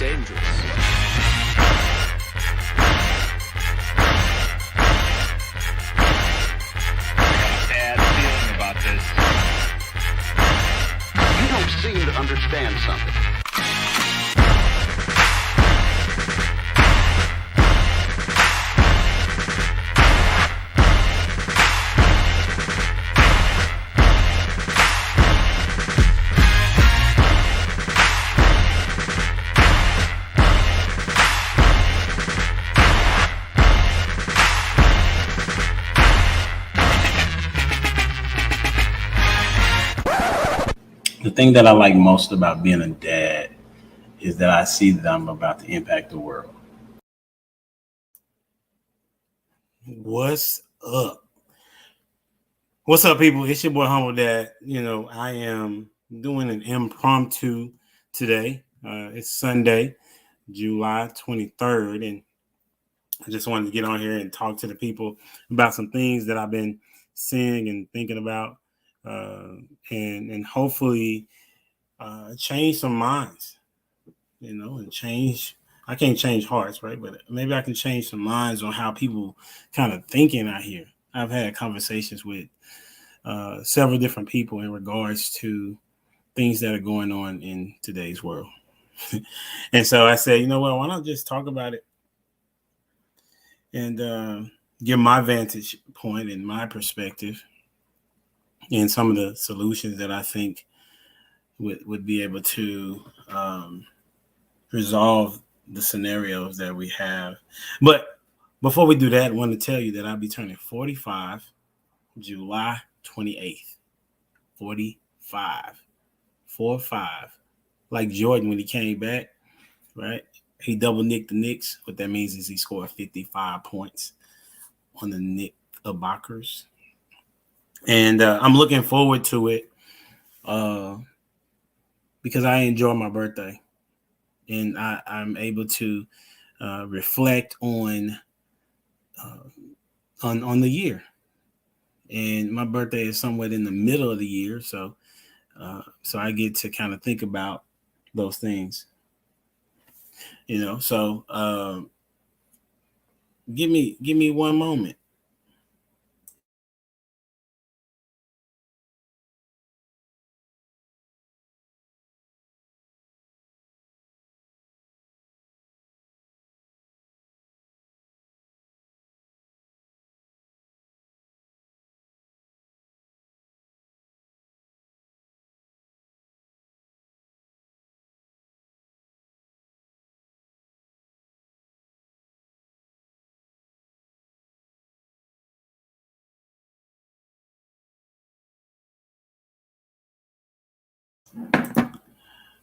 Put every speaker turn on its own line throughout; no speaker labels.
dangerous.
Bad feeling about this.
You don't seem to understand something.
The thing that I like most about being a dad is that I see that I'm about to impact the world.
What's up? What's up, people? It's your boy Humble Dad. I am doing an impromptu today. It's Sunday, July 23rd, and I just wanted to get on here and talk to the people about some things that I've been seeing and thinking about, and hopefully change some minds, and change. I can't change hearts, right? But maybe I can change some minds on how people kind of thinking out here. I've had conversations with several different people in regards to things that are going on in today's world. And so I said, you know what, why not just talk about it and give my vantage point and my perspective and some of the solutions that I think would be able to resolve the scenarios that we have. But before we do that, I want to tell you that I'll be turning 45 July 28th. 45. 4-5. Like Jordan when he came back, right? He double nicked the Knicks. What that means is he scored 55 points on the Knickerbockers. And I'm looking forward to it because I enjoy my birthday. And I'm able to reflect on the year. And my birthday is somewhat in the middle of the year, so I get to kind of think about those things. So give me one moment.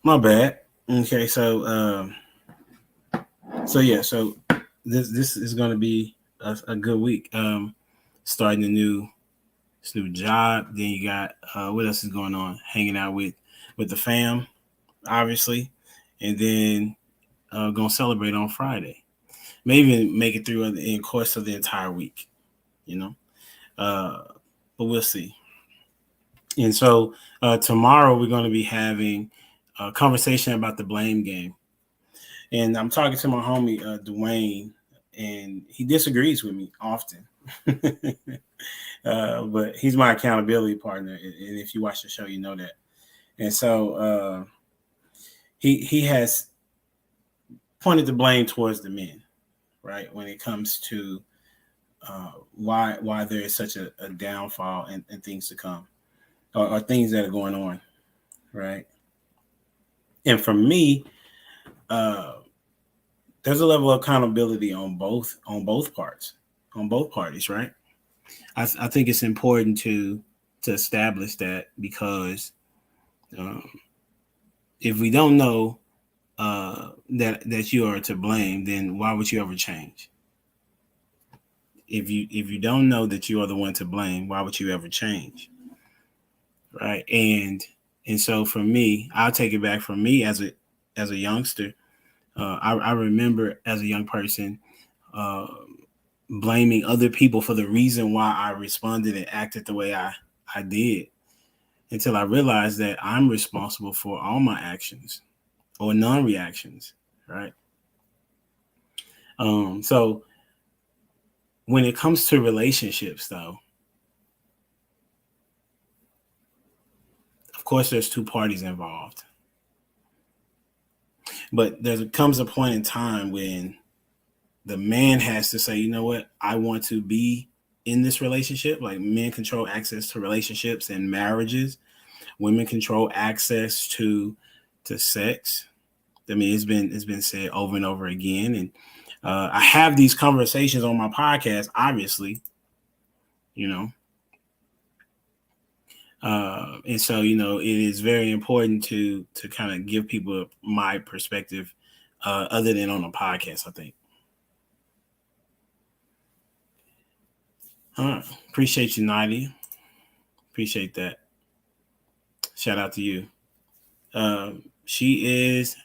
My bad. Okay, so this is going to be a good week. Starting a new job. Then you got what else is going on? Hanging out with the fam, obviously, and then gonna celebrate on Friday. Maybe even make it through in the course of the entire week. But we'll see. And so tomorrow we're going to be having a conversation about the blame game. And I'm talking to my homie, Dwayne, and he disagrees with me often. But he's my accountability partner. And if you watch the show, you know that. And so he has pointed the blame towards the men, right? When it comes to why there is such a downfall and things to come or things that are going on, right? And for me, there's a level of accountability on both parties, right? I think it's important to establish that because if we don't know that you are to blame, then why would you ever change? If you don't know that you are the one to blame, why would you ever change? Right? And so for me, I'll take it back from me as a youngster. I remember as a young person blaming other people for the reason why I responded and acted the way I did, until I realized that I'm responsible for all my actions or non-reactions, right? So when it comes to relationships, though, of course, there's two parties involved, but there comes a point in time when the man has to say, you know what, I want to be in this relationship. Like, men control access to relationships and marriages. Women control access to sex. I mean, it's been said over and over again, and I have these conversations on my podcast, obviously, you know. And so, you know, it is very important to kind of give people my perspective, other than on a podcast, I think. Appreciate you, Nadia. Appreciate that. Shout out to you. She is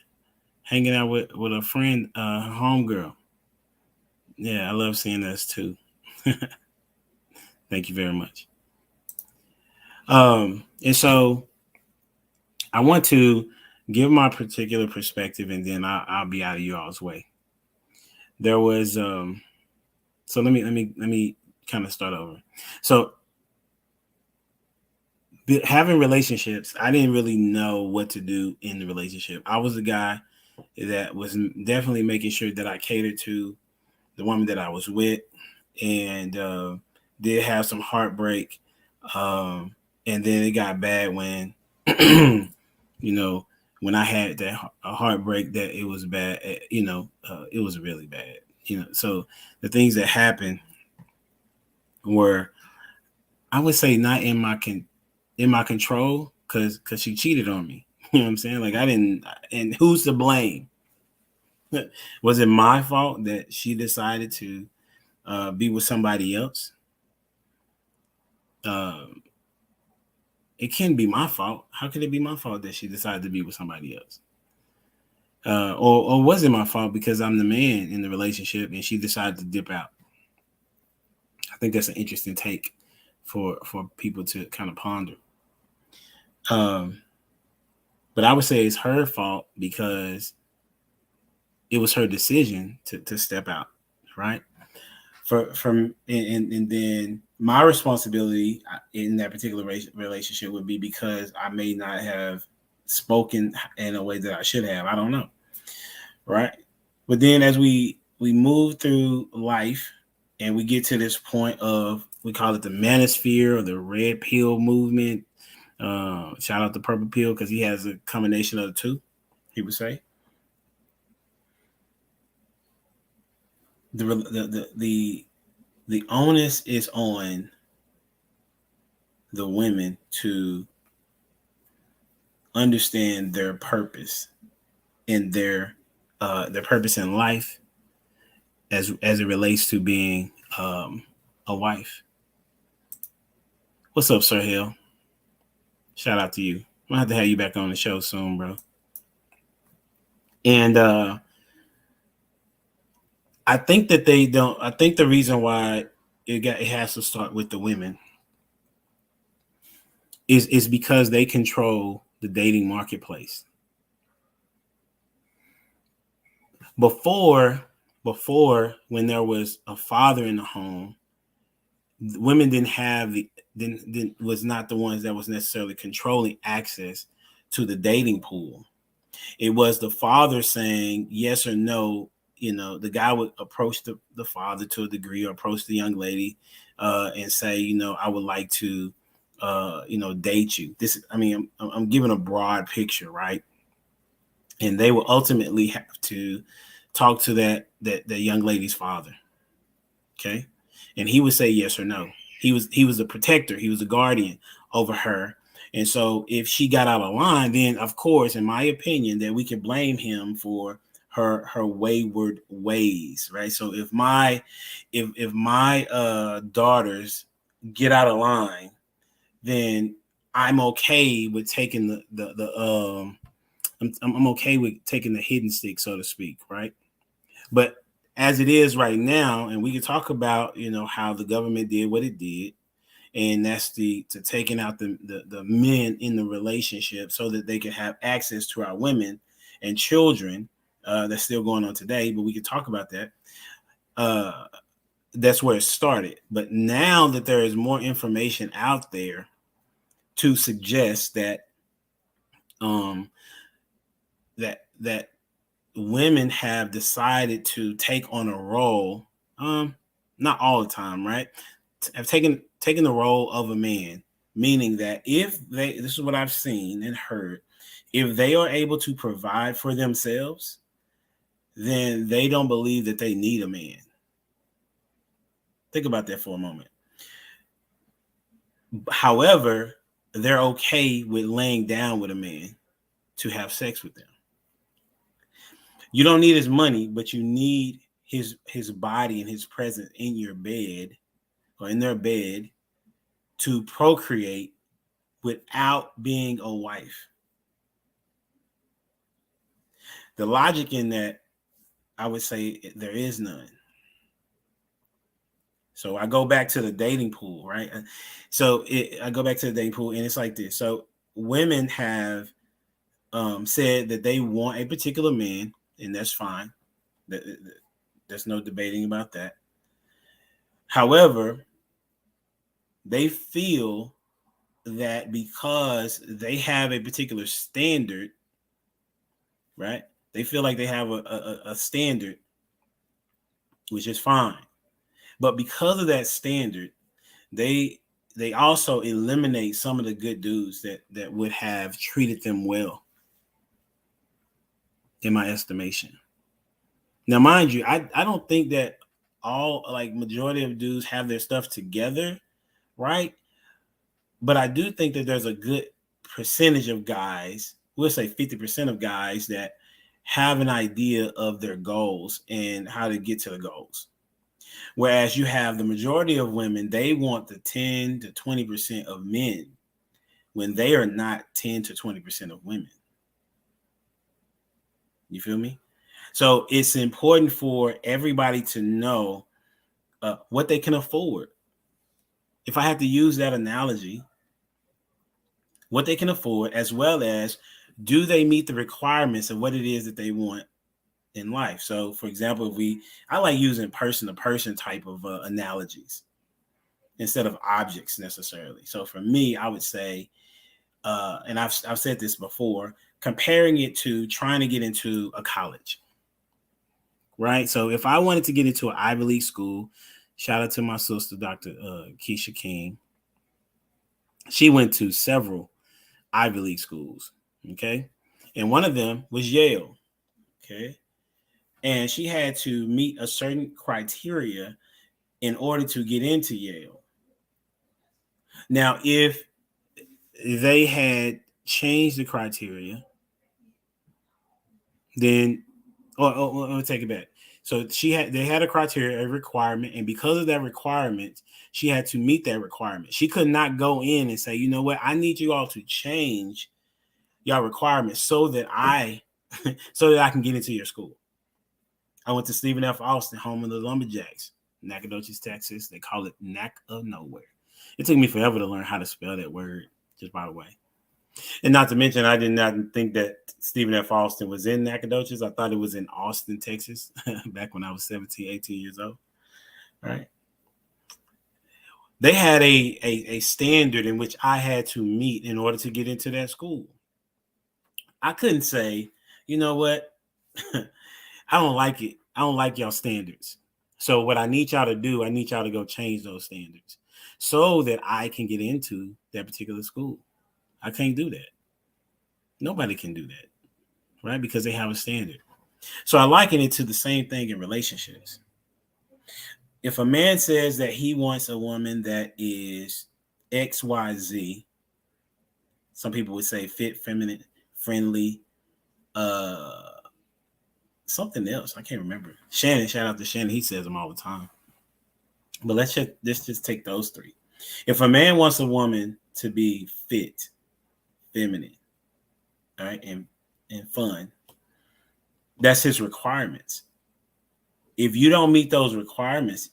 hanging out with a friend, homegirl. Yeah, I love seeing this too. Thank you very much. And so I want to give my particular perspective, and then I'll be out of you all's way. There was so let me kind of start over. So having relationships, I didn't really know what to do in the relationship. I was a guy that was definitely making sure that I catered to the woman that I was with, and did have some heartbreak. And then it got bad when, you know, when I had that heartbreak, that it was bad, you know, it was really bad, you know. So the things that happened were, I would say, not in my control, because she cheated on me. You know what I'm saying? Like, I didn't, and who's to blame? Was it my fault that she decided to be with somebody else? It can't be my fault. How could it be my fault that she decided to be with somebody else? Or was it my fault because I'm the man in the relationship and she decided to dip out? I think that's an interesting take for people to kind of ponder. But I would say it's her fault because it was her decision to step out, right? And then my responsibility in that particular relationship would be because I may not have spoken in a way that I should have. I don't know, right? But then as we move through life and we get to this point of, we call it the manosphere or the red pill movement. Shout out to Purple Pill because he has a combination of the two, he would say. The onus is on the women to understand their purpose and their purpose in life as it relates to being a wife. What's up, Sir Hill? Shout out to you. I'm gonna have to have you back on the show soon, bro. And I think that they don't. I think the reason why it has to start with the women is because they control the dating marketplace. Before, when there was a father in the home, women was not the ones that was necessarily controlling access to the dating pool. It was the father saying yes or no. You know, the guy would approach the father to a degree, or approach the young lady and say, you know, I would like to, you know, date you. This, I mean, I'm giving a broad picture, right? And they will ultimately have to talk to that young lady's father. Okay. And he would say yes or no. He was a protector. He was a guardian over her. And so if she got out of line, then of course, in my opinion, that we can blame him for her wayward ways, right? So if my daughters get out of line, then I'm okay with taking I'm okay with taking the hidden stick, so to speak, right? But as it is right now, and we can talk about, you know, how the government did what it did, and that's to taking out the men in the relationship so that they can have access to our women and children. that's still going on today, but we could talk about that. That's where it started. But now that there is more information out there to suggest that that women have decided to take on a role, not all the time, right? Have taken the role of a man, meaning that if they, this is what I've seen and heard, if they are able to provide for themselves, then they don't believe that they need a man. Think about that for a moment. However, they're okay with laying down with a man to have sex with them. You don't need his money, but you need his body and his presence in your bed or in their bed to procreate without being a wife. The logic in that, I would say there is none. So I go back to the dating pool, right? I go back to the dating pool, and it's like this. So women have said that they want a particular man, and that's fine. There's no debating about that. However, they feel that because they have a particular standard, right? They feel like they have a standard, which is fine. But because of that standard, they also eliminate some of the good dudes that would have treated them well, in my estimation. Now, mind you, I don't think that all, like, majority of dudes have their stuff together, right? But I do think that there's a good percentage of guys, we'll say 50% of guys, that have an idea of their goals and how to get to the goals. Whereas you have the majority of women, they want the 10 to 20% of men when they are not 10 to 20% of women. You feel me? So it's important for everybody to know what they can afford. If I have to use that analogy, what they can afford, as well as do they meet the requirements of what it is that they want in life. So, for example, I like using person-to-person type of analogies instead of objects necessarily. So for me, I would say, and I've said this before, comparing it to trying to get into a college, right? So if I wanted to get into an Ivy League school, shout out to my sister, Dr. Keisha King. She went to several Ivy League schools, okay? And one of them was Yale, okay? And she had to meet a certain criteria in order to get into Yale. Now, if they had changed the criteria, then, let me take it back. So they had a criteria, a requirement, and because of that requirement, she had to meet that requirement. She could not go in and say, you know what, I need you all to change your requirements so that I can get into your school. I went to Stephen F. Austin, home of the Lumberjacks, Nacogdoches, Texas. They call it Knack of Nowhere. It took me forever to learn how to spell that word, just by the way. And not to mention, I did not think that Stephen F. Austin was in Nacogdoches. I thought it was in Austin, Texas, back when I was 17, 18 years old. All right. They had a standard in which I had to meet in order to get into that school. I couldn't say, you know what, I don't like it. I don't like y'all standards. So what I need y'all to do, I need y'all to go change those standards so that I can get into that particular school. I can't do that. Nobody can do that, right? Because they have a standard. So I liken it to the same thing in relationships. If a man says that he wants a woman that is XYZ, some people would say fit, feminine, friendly, something else. I can't remember. Shannon, shout out to Shannon. He says them all the time. But let's just take those three. If a man wants a woman to be fit, feminine, all right, and fun, that's his requirements. If you don't meet those requirements,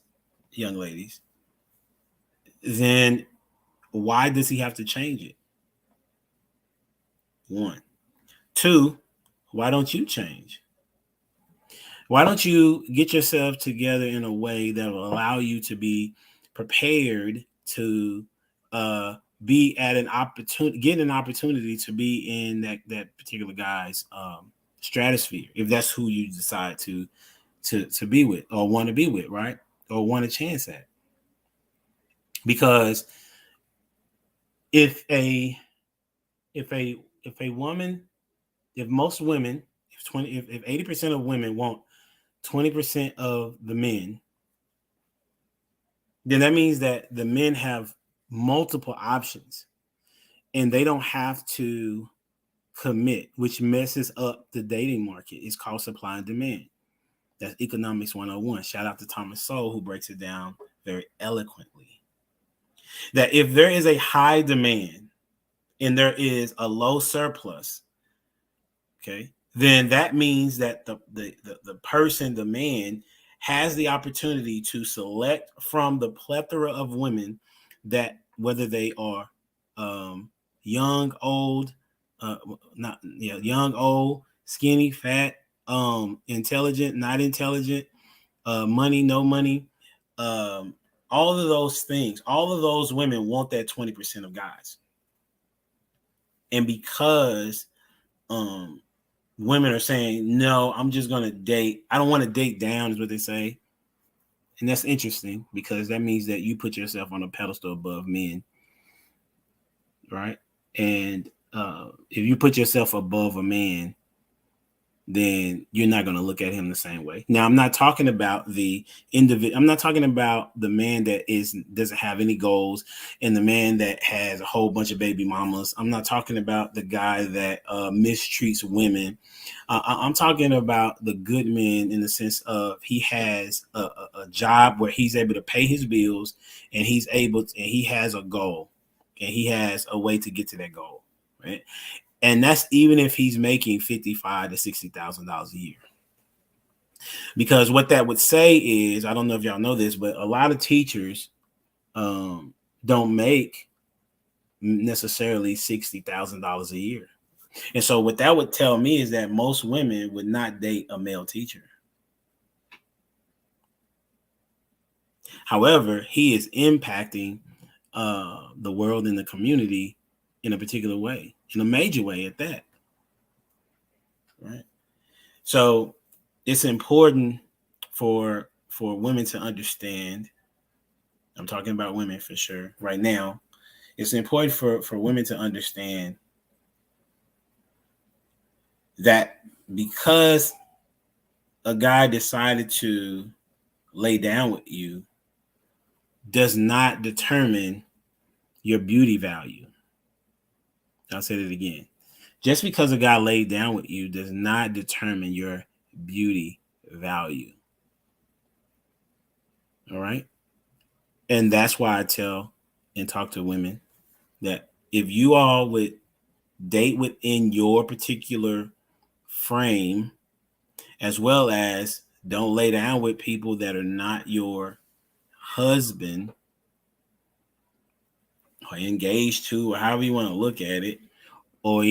young ladies, then why does he have to change it? 1. 2, why don't you change? Why don't you get yourself together in a way that will allow you to be prepared to be at an opportunity, get an opportunity to be in that particular guy's stratosphere, if that's who you decide to be with or want to be with, right? Or want a chance at. Because if a woman, if most women, if 80% of women want 20% of the men, then that means that the men have multiple options and they don't have to commit, which messes up the dating market. It's called supply and demand. That's economics 101. Shout out to Thomas Sowell, who breaks it down very eloquently. That if there is a high demand and there is a low surplus, okay, then that means that the person, the man, has the opportunity to select from the plethora of women that, whether they are young, old, young, old, skinny, fat, intelligent, not intelligent, money, no money, all of those things, all of those women want that 20% of guys. And because women are saying, no, I'm just going to date. I don't want to date down is what they say. And that's interesting because that means that you put yourself on a pedestal above men. Right. And if you put yourself above a man, then you're not going to look at him the same way. Now, I'm not talking about the individual. I'm not talking about the man that doesn't have any goals and the man that has a whole bunch of baby mamas. I'm not talking about the guy that mistreats women. I'm talking about the good man in the sense of he has a job where he's able to pay his bills and he has a goal and he has a way to get to that goal, right? And that's even if he's making $55,000 to $60,000 a year. Because what that would say is, I don't know if y'all know this, but a lot of teachers don't make necessarily $60,000 a year. And so what that would tell me is that most women would not date a male teacher. However, he is impacting the world and the community in a particular way, in a major way at that. Right. So it's important for women to understand. I'm talking about women for sure right now. It's important for women to understand that because a guy decided to lay down with you does not determine your beauty value. I'll say that again. Just because a guy laid down with you does not determine your beauty value. All right. And that's why I tell and talk to women that if you all would date within your particular frame, as well as don't lay down with people that are not your husband or engaged to, or however you want to look at it, or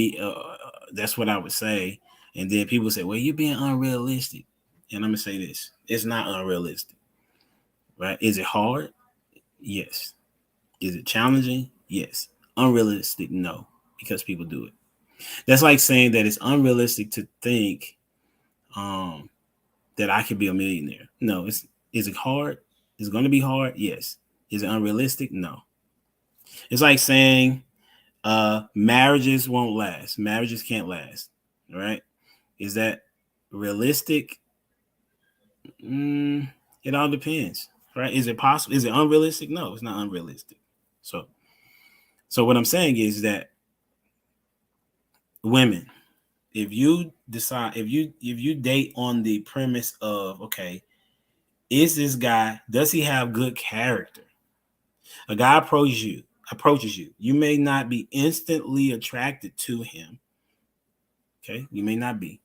that's what I would say. And then people say, well, you're being unrealistic. And I'm going to say this. It's not unrealistic. Right? Is it hard? Yes. Is it challenging? Yes. Unrealistic? No, because people do it. That's like saying that it's unrealistic to think that I could be a millionaire. No, is it hard? Is it going to be hard? Yes. Is it unrealistic? No. It's like saying marriages won't last. Marriages can't last. Right? Is that realistic? It all depends. Right? Is it possible? Is it unrealistic? No, it's not unrealistic. So what I'm saying is that women, if you decide, if you date on the premise of, okay, is this guy, does he have good character? A guy approaches you. You may not be instantly attracted to him. Okay, you may not be.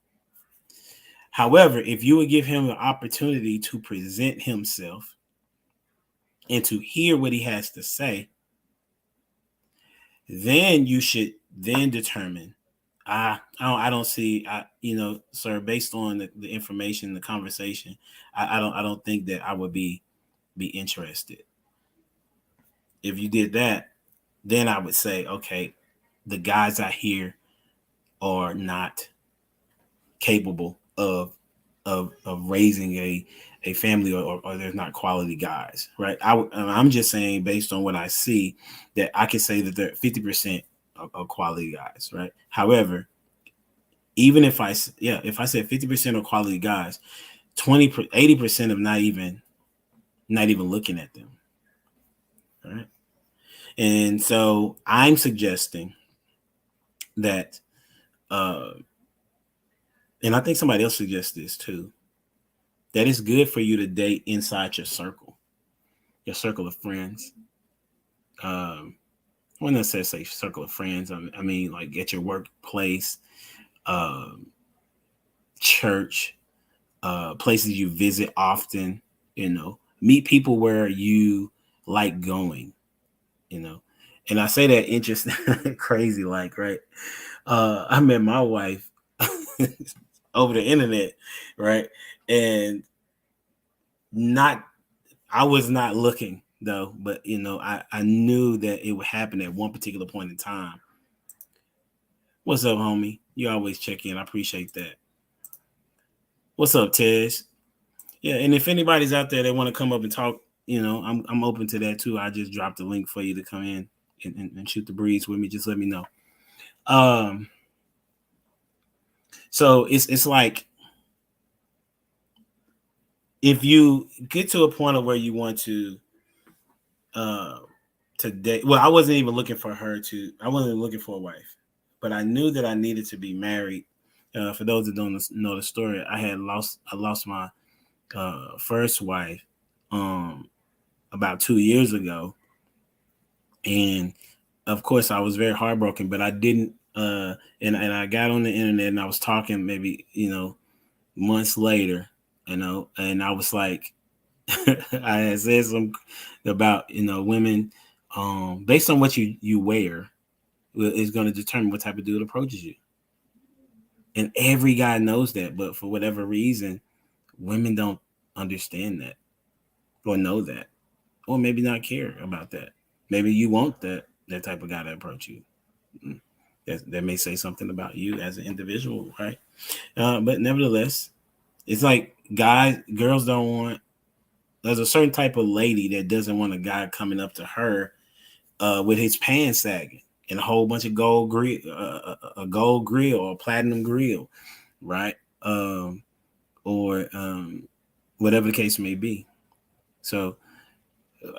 However, if you would give him the opportunity to present himself and to hear what he has to say, then you should then determine, I don't see, sir, based on the information, the conversation, I don't think that I would be interested. If you did that, then I would say, okay, the guys out here are not capable of raising a family, or there's not quality guys, right? I'm just saying, based on what I see, that I can say that they're 50% of quality guys, right? However, even if I said 50% of quality guys, 80% of not even looking at them, right? And so I'm suggesting that, and I think somebody else suggests this too, that it's good for you to date inside your circle of friends. When I say circle of friends, I mean like at your workplace, church, places you visit often. Meet people where you like going. And I say that interesting, crazy, like, right? I met my wife over the internet, right? And I was not looking though, but I knew that it would happen at one particular point in time. What's up, homie? You always check in. I appreciate that. What's up, Tez? Yeah, and if anybody's out there that want to come up and talk, I'm open to that too. I just dropped a link for you to come in and shoot the breeze with me. Just let me know. So it's like, if you get to a point of where you want to date, well, I wasn't even looking for I wasn't looking for a wife, but I knew that I needed to be married. For those that don't know the story, I lost my first wife about 2 years ago, and of course I was very heartbroken, but I didn't and I got on the internet and I was talking maybe months later, and I was like, I had said some about women, based on what you wear is going to determine what type of dude approaches you. And every guy knows that, but for whatever reason, women don't understand that, or know that, or maybe not care about that. Maybe you want that type of guy to approach you. That may say something about you as an individual, right? But nevertheless, it's like girls don't want. There's a certain type of lady that doesn't want a guy coming up to her with his pants sagging and a whole bunch of gold grill, a gold grill or a platinum grill, right? Or whatever the case may be. So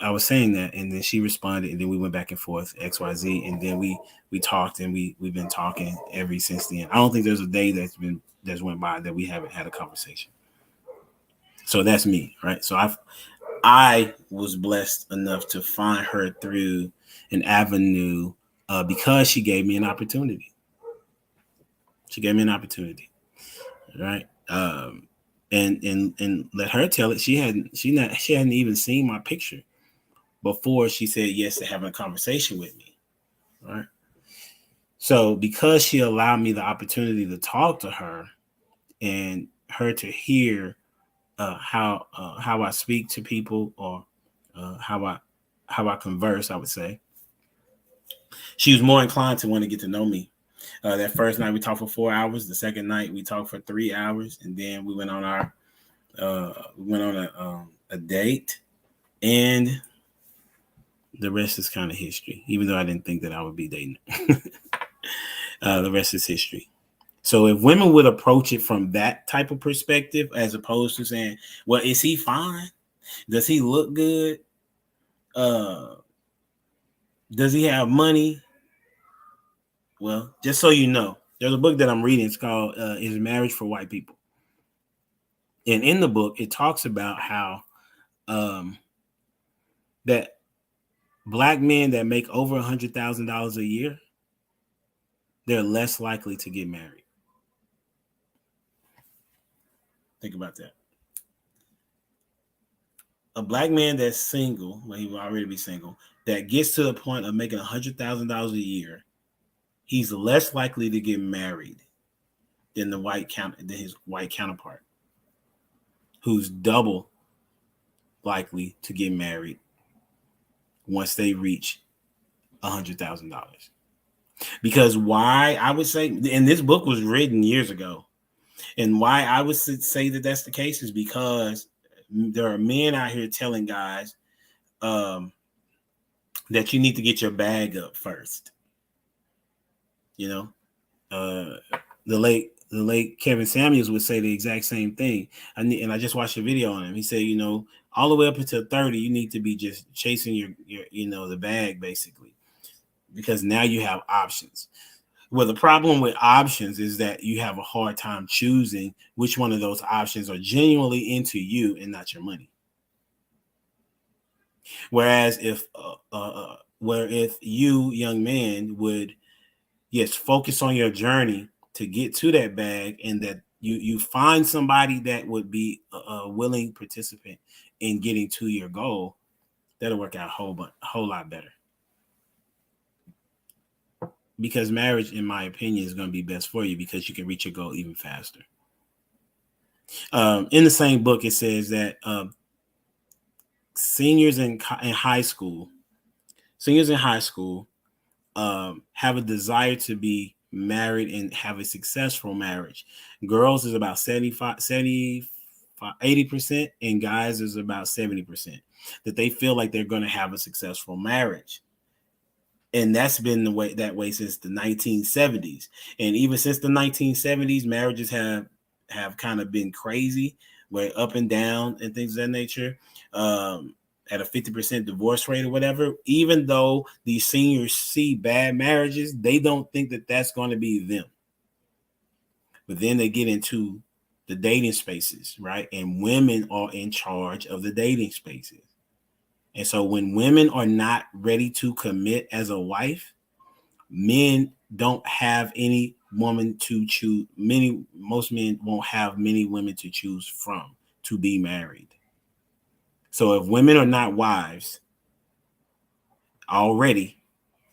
I was saying that, and then she responded, and then we went back and forth, XYZ, and then we talked, and we've been talking ever since then. I don't think there's a day that's went by that we haven't had a conversation. So that's me, right? So I was blessed enough to find her through an avenue because she gave me an opportunity. She gave me an opportunity, right? And let her tell it. She hadn't even seen my picture before she said yes to having a conversation with me, right? So because she allowed me the opportunity to talk to her and her to hear how I speak to people, or how I converse, I would say, she was more inclined to want to get to know me. That first night we talked for 4 hours. The second night we talked for 3 hours, and then we went on a date, and the rest is kind of history. Even though I didn't think that I would be dating, the rest is history. So if women would approach it from that type of perspective, as opposed to saying, well, is he fine? Does he look good? Does he have money? Well, just so you know, there's a book that I'm reading. It's called Is Marriage for White People? And in the book, it talks about how that Black men that make over $100,000 a year, they're less likely to get married. Think about that. A Black man that's single, well, he will already be single, that gets to the point of making $100,000 a year, he's less likely to get married than his white counterpart, who's double likely to get married once they reach $100,000. Because why I would say, and this book was written years ago, and why I would say that that's the case is because there are men out here telling guys that you need to get your bag up first. You know, the late Kevin Samuels would say the exact same thing. And I just watched a video on him. He said, you know, all the way up until 30, you need to be just chasing your the bag, basically, because now you have options. Well, the problem with options is that you have a hard time choosing which one of those options are genuinely into you and not your money. Whereas if you, young man, would focus on your journey to get to that bag, and that you find somebody that would be a willing participant in getting to your goal, that'll work out a whole lot better. Because marriage, in my opinion, is going to be best for you because you can reach your goal even faster. In the same book, it says that seniors in high school have a desire to be married and have a successful marriage. Girls is about 80%, and guys is about 70%, that they feel like they're going to have a successful marriage. And that's been that way since the 1970s. And even since the 1970s, marriages have kind of been crazy, where up and down and things of that nature, at a 50% divorce rate or whatever. Even though these seniors see bad marriages, they don't think that that's going to be them. But then they get into the dating spaces, right? And women are in charge of the dating spaces. And so when women are not ready to commit as a wife, men don't have any woman to choose. Most men won't have many women to choose from to be married. So if women are not wives already,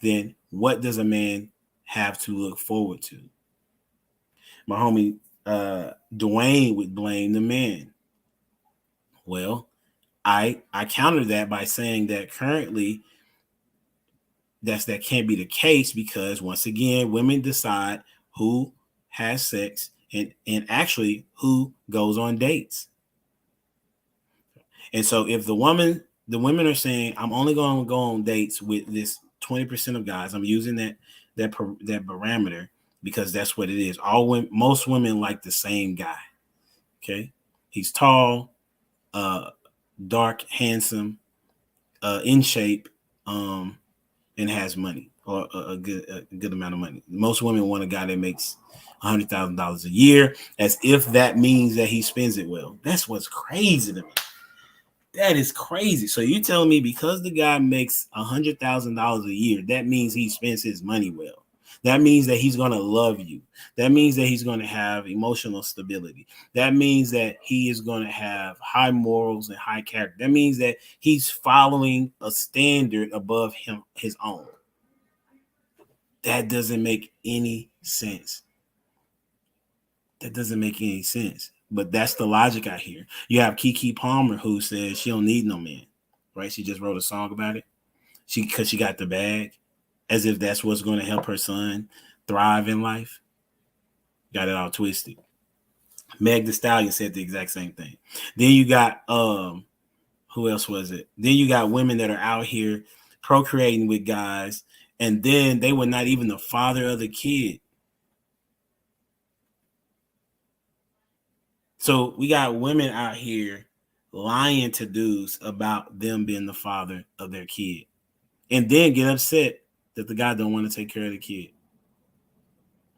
then what does a man have to look forward to? My homie Dwayne would blame the man. Well, I counter that by saying that currently that can't be the case, because once again, women decide who has sex and actually who goes on dates. And so if the women are saying, I'm only going to go on dates with this 20% of guys, I'm using that parameter because that's what it is. Most women like the same guy. Okay, he's tall, dark, handsome, in shape, and has money, or a good amount of money. Most women want a guy that makes $100,000 a year, as if that means that he spends it well. That's what's crazy to me. That is crazy. So you telling me because the guy makes $100,000 a year, that means he spends his money well? That means that he's going to love you. That means that he's going to have emotional stability. That means that he is going to have high morals and high character. That means that he's following a standard above his own. That doesn't make any sense. That doesn't make any sense. But that's the logic I hear. You have Keke Palmer, who says she don't need no man, right? She just wrote a song about it. Because she got the bag, as if that's what's going to help her son thrive in life. Got it all twisted. Meg Thee Stallion said the exact same thing. Then you got who else was it? Then you got women that are out here procreating with guys, and then they were not even the father of the kid. So we got women out here lying to dudes about them being the father of their kid, and then get upset that the guy don't want to take care of the kid.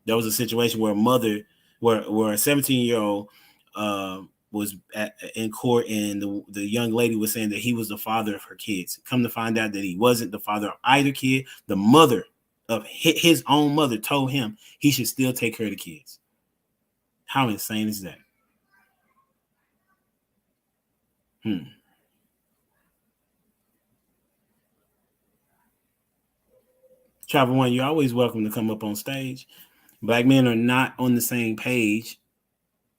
There was a situation where a 17-year-old was in court, and the young lady was saying that he was the father of her kids. Come to find out that he wasn't the father of either kid. The mother of his own mother told him he should still take care of the kids. How insane is that? Travel One, you're always welcome to come up on stage. Black men are not on the same page.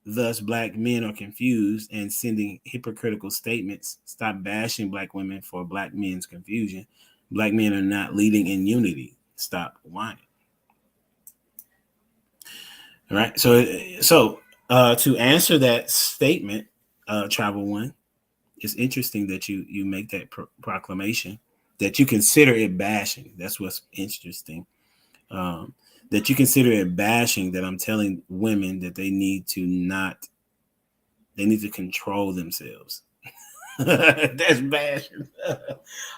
Thus, black men are confused and sending hypocritical statements. Stop bashing black women for black men's confusion. Black men are not leading in unity. Stop whining. All right. So to answer that statement, Travel One, it's interesting that you make that proclamation, that you consider it bashing. That's what's interesting. That you consider it bashing, that I'm telling women that they need to control themselves. That's bashing.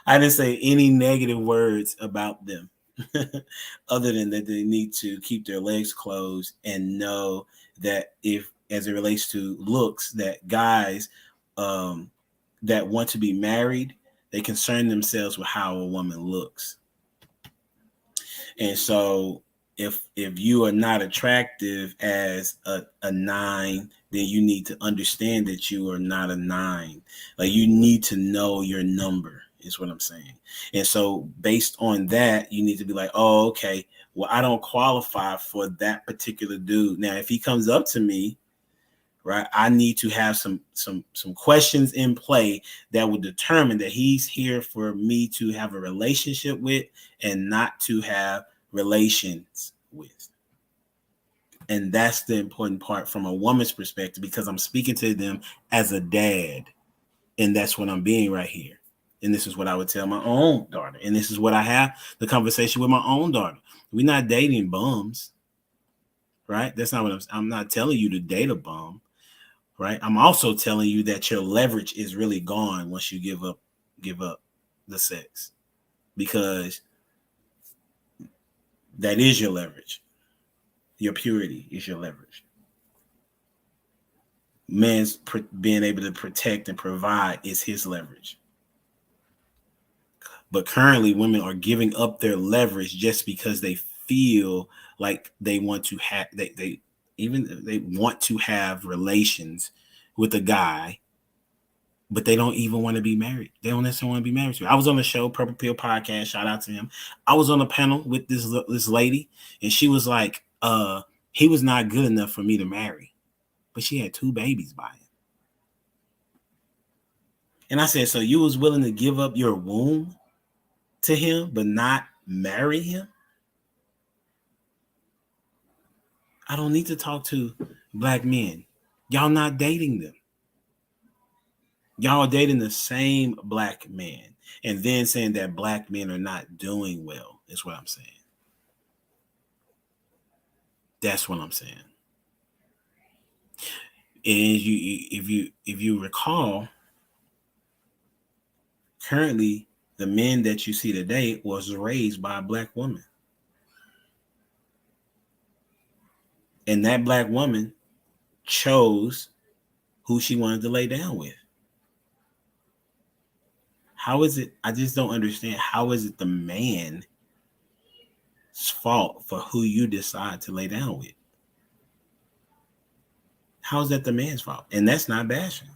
I didn't say any negative words about them other than that they need to keep their legs closed and know that if, as it relates to looks, that guys that want to be married, they concern themselves with how a woman looks. And so if you are not attractive as a 9, then you need to understand that you are not a 9. Like, you need to know your number, is what I'm saying. And so based on that, you need to be like, oh, okay, well, I don't qualify for that particular dude. Now, if he comes up to me, right, I need to have some questions in play that will determine that he's here for me to have a relationship with and not to have relations with. And that's the important part from a woman's perspective, because I'm speaking to them as a dad, and that's what I'm being right here. And this is what I would tell my own daughter, and this is what I have the conversation with my own daughter. We're not dating bums, right? That's not what I'm not telling you to date a bum, right? I'm also telling you that your leverage is really gone once you give up the sex, because that is your leverage. Your purity is your leverage. Man's being able to protect and provide is his leverage. But currently, women are giving up their leverage just because they feel like they want to have they want to have relations with a guy, but they don't even want to be married. They don't necessarily want to be married to. I was on the show, Purple Pill Podcast. Shout out to him. I was on a panel with this lady, and she was like, he was not good enough for me to marry, but she had 2 babies by him. And I said, so you was willing to give up your womb to him, but not marry him? I don't need to talk to black men. Y'all not dating them. Y'all are dating the same black man and then saying that black men are not doing well, is what I'm saying. That's what I'm saying. And if you recall, currently the men that you see today was raised by a black woman. And that black woman chose who she wanted to lay down with. How is it? I just don't understand. How is it the man's fault for who you decide to lay down with? How is that the man's fault? And that's not bashing.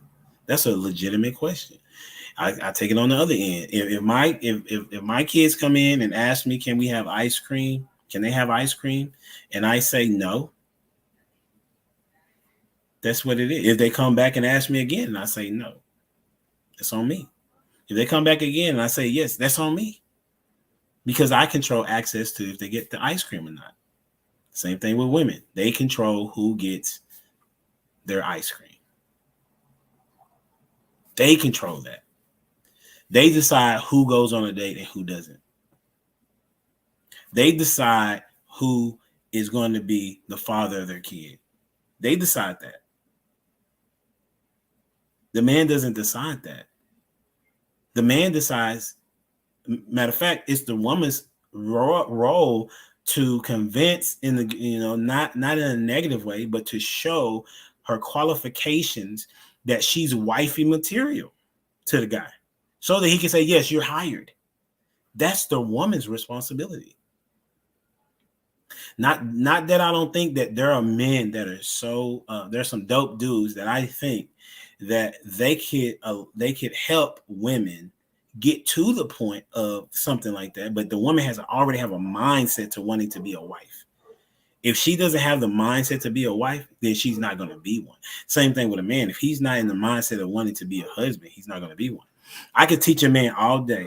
That's a legitimate question. I take it on the other end. If my kids come in and ask me, can we have ice cream? Can they have ice cream? And I say no. That's what it is. If they come back and ask me again and I say no, it's on me. If they come back again and I say yes, that's on me. Because I control access to if they get the ice cream or not. Same thing with women. They control who gets their ice cream. They control that. They decide who goes on a date and who doesn't. They decide who is going to be the father of their kid. They decide that. The man doesn't decide that. The man decides. Matter of fact, it's the woman's role to convince, in the not in a negative way, but to show her qualifications that she's wifey material to the guy, so that he can say, yes, you're hired. That's the woman's responsibility. Not that I don't think that there are men that are so there's some dope dudes that I think that they could help women get to the point of something like that, but the woman has already have a mindset to wanting to be a wife. If she doesn't have the mindset to be a wife, then she's not going to be one. Same thing with a man. If he's not in the mindset of wanting to be a husband, he's not going to be one. I could teach a man all day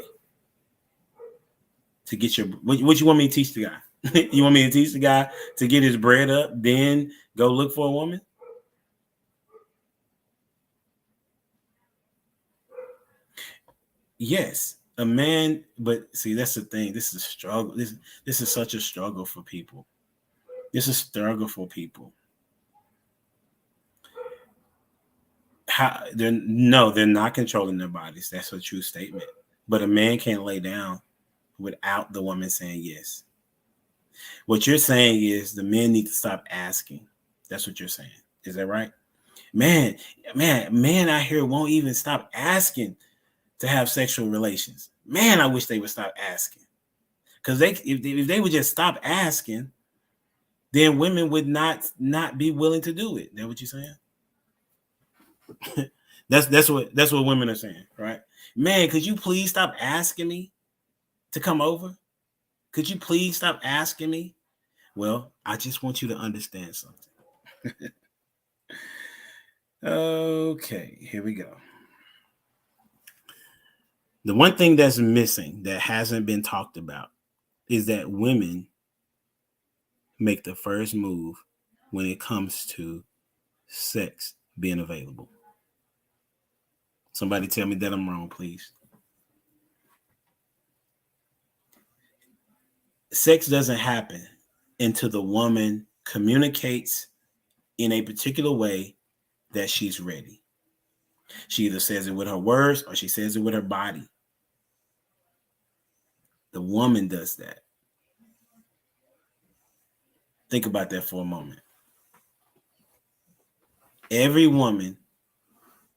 to get your, what you want me to teach the guy? You want me to teach the guy to get his bread up, then go look for a woman? Yes, a man, but see, that's the thing. This is a struggle. This is such a struggle for people. This is a struggle for people. They're not controlling their bodies. That's a true statement. But a man can't lay down without the woman saying yes. What you're saying is the men need to stop asking. That's what you're saying. Is that right? Man out here won't even stop asking to have sexual relations. Man, I wish they would stop asking. Because if they would just stop asking, then women would not be willing to do it. Is that what you're saying? that's what women are saying, right? Man, could you please stop asking me to come over? Could you please stop asking me? Well, I just want you to understand something. Okay, here we go. The one thing that's missing that hasn't been talked about is that women make the first move when it comes to sex being available. Somebody tell me that I'm wrong, please. Sex doesn't happen until the woman communicates in a particular way that she's ready. She either says it with her words or she says it with her body. The woman does that. Think about that for a moment. Every woman,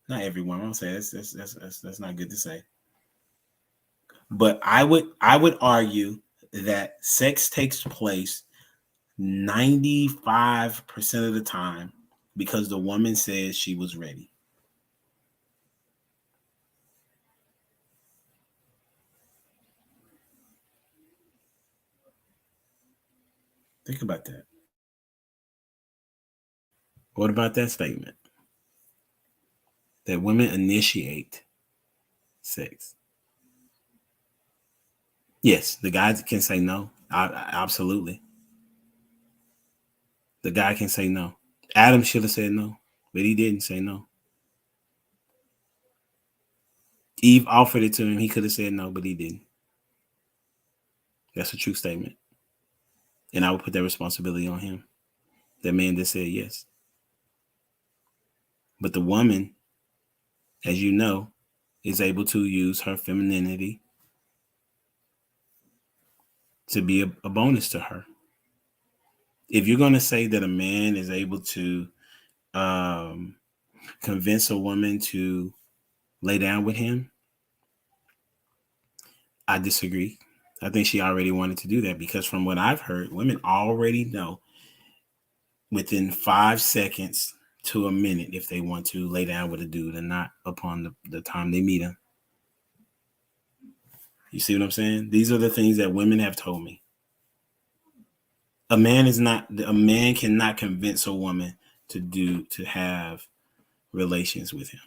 not every woman, I'm saying that's not good to say. But I would argue that sex takes place 95% of the time because the woman says she was ready. Think about that. What about that statement? That women initiate sex. Yes, the guy can say no. Absolutely. The guy can say no. Adam should have said no, but he didn't say no. Eve offered it to him. He could have said no, but he didn't. That's a true statement. And I would put that responsibility on him. That man that said yes. But the woman, as you know, is able to use her femininity to be a bonus to her. If you're going to say that a man is able to convince a woman to lay down with him, I disagree. I think she already wanted to do that because from what I've heard, women already know within 5 seconds to a minute if they want to lay down with a dude and not upon the time they meet him. You see what I'm saying? These are the things that women have told me. A man cannot convince a woman to have relations with him.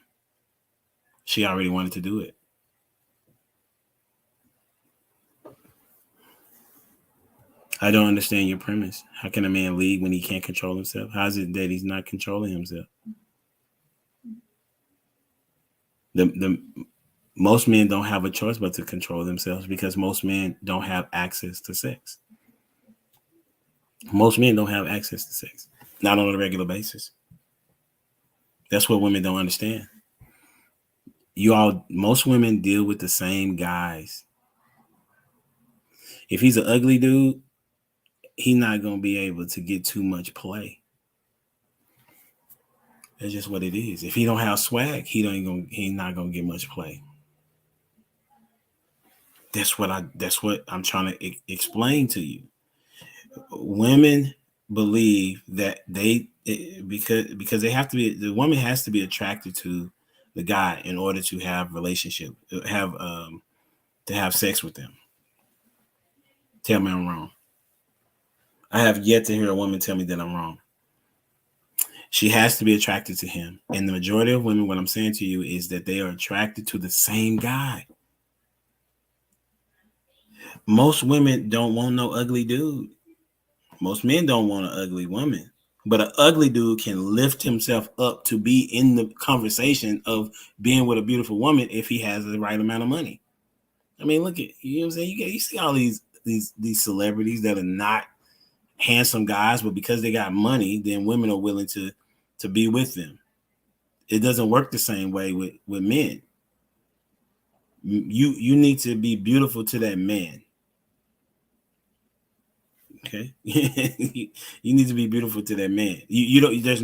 She already wanted to do it. I don't understand your premise. How can a man lead when he can't control himself? How is it that he's not controlling himself? Most men don't have a choice but to control themselves because most men don't have access to sex. Most men don't have access to sex, not on a regular basis. That's what women don't understand. Most women deal with the same guys. If he's an ugly dude, he's not going to be able to get too much play. That's just what it is. If he don't have swag, he's not going to get much play. That's what I'm trying to explain to you. Women believe that because they have to be, the woman has to be attracted to the guy in order to have relationship, have to have sex with them. Tell me I'm wrong. I have yet to hear a woman tell me that I'm wrong. She has to be attracted to him. And the majority of women, what I'm saying to you is that they are attracted to the same guy. Most women don't want no ugly dude. Most men don't want an ugly woman. But an ugly dude can lift himself up to be in the conversation of being with a beautiful woman if he has the right amount of money. I mean, look at, you know what I'm saying? You see all these celebrities that are not handsome guys, but because they got money, then women are willing to be with them. It doesn't work the same way with men. You need to be beautiful to that man. Okay, you need to be beautiful to that man. You don't. There's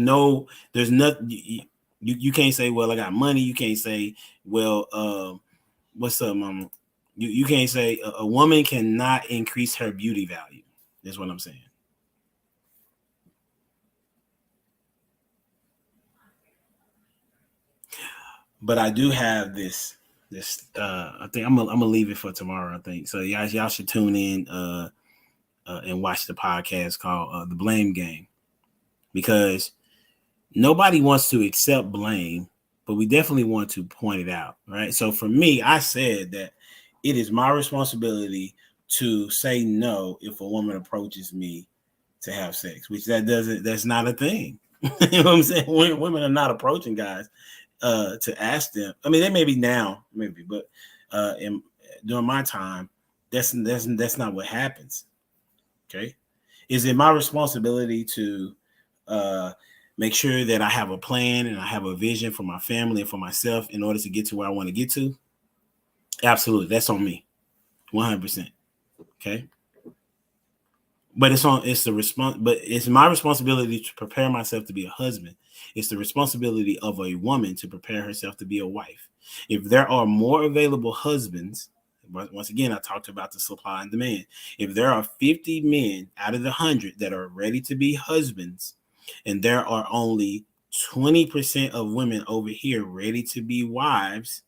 nothing. You can't say, well, I got money. You can't say, well, what's up, mama? You can't say a woman cannot increase her beauty value. That's what I'm saying. But I do have this. I think I'm gonna leave it for tomorrow. I think so. Y'all should tune in. And watch the podcast called The Blame Game, because nobody wants to accept blame, but we definitely want to point it out, right? So for me, I said that it is my responsibility to say no if a woman approaches me to have sex, which that's not a thing. You know what I'm saying? Women are not approaching guys to ask them. I mean, they may be now, maybe, but during my time, that's not what happens. Okay, is it my responsibility to make sure that I have a plan and I have a vision for my family and for myself in order to get to where I want to get to? Absolutely, that's on me, 100%. Okay, but it's my responsibility to prepare myself to be a husband. It's the responsibility of a woman to prepare herself to be a wife. If there are more available husbands, once again, I talked about the supply and demand. If there are 50 men out of the 100 that are ready to be husbands, and there are only 20% of women over here ready to be wives,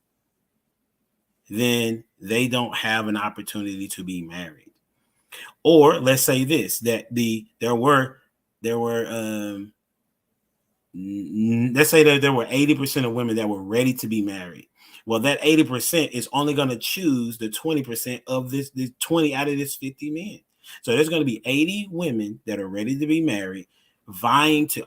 then they don't have an opportunity to be married. Or let's say this, that let's say that there were 80% of women that were ready to be married. Well, that 80% is only going to choose the 20% of this 20 out of this 50 men. So there's going to be 80 women that are ready to be married, vying to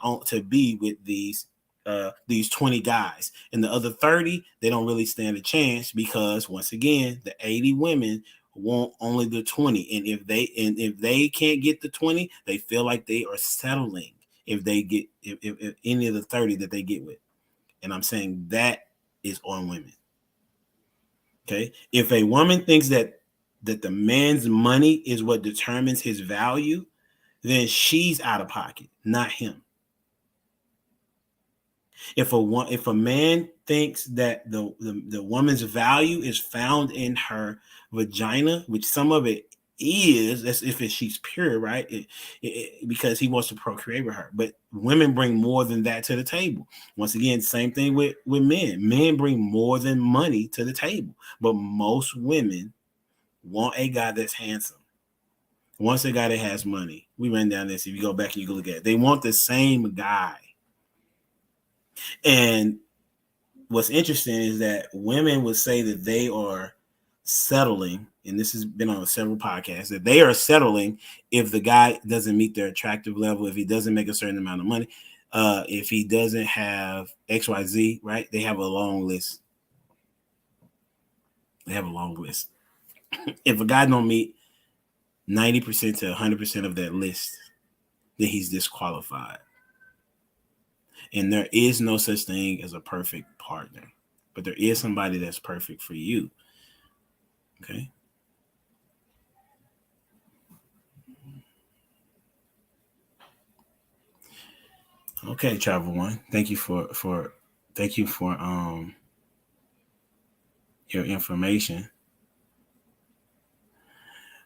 be with these 20 guys. And the other 30, they don't really stand a chance because, once again, the 80 women want only the 20. And if they can't get the 20, they feel like they are settling if they get if any of the 30 that they get with. And I'm saying that is on women. Okay, if a woman thinks that the man's money is what determines his value, then she's out of pocket, not him. If a man thinks that the woman's value is found in her vagina, which some of it is, that's if she's pure, right? Because he wants to procreate with her. But women bring more than that to the table. Once again, same thing with men. Men bring more than money to the table. But most women want a guy that's handsome. Wants a guy that has money. We ran down this. If you go back and you go look at it, they want the same guy. And what's interesting is that women would say that they are settling, and this has been on several podcasts, that they are settling if the guy doesn't meet their attractive level, if he doesn't make a certain amount of money, if he doesn't have XYZ, right? They have a long list. If a guy don't meet 90% to 100% of that list, then he's disqualified. And there is no such thing as a perfect partner, but there is somebody that's perfect for you. Okay. Okay, Travel One. Thank you for your information.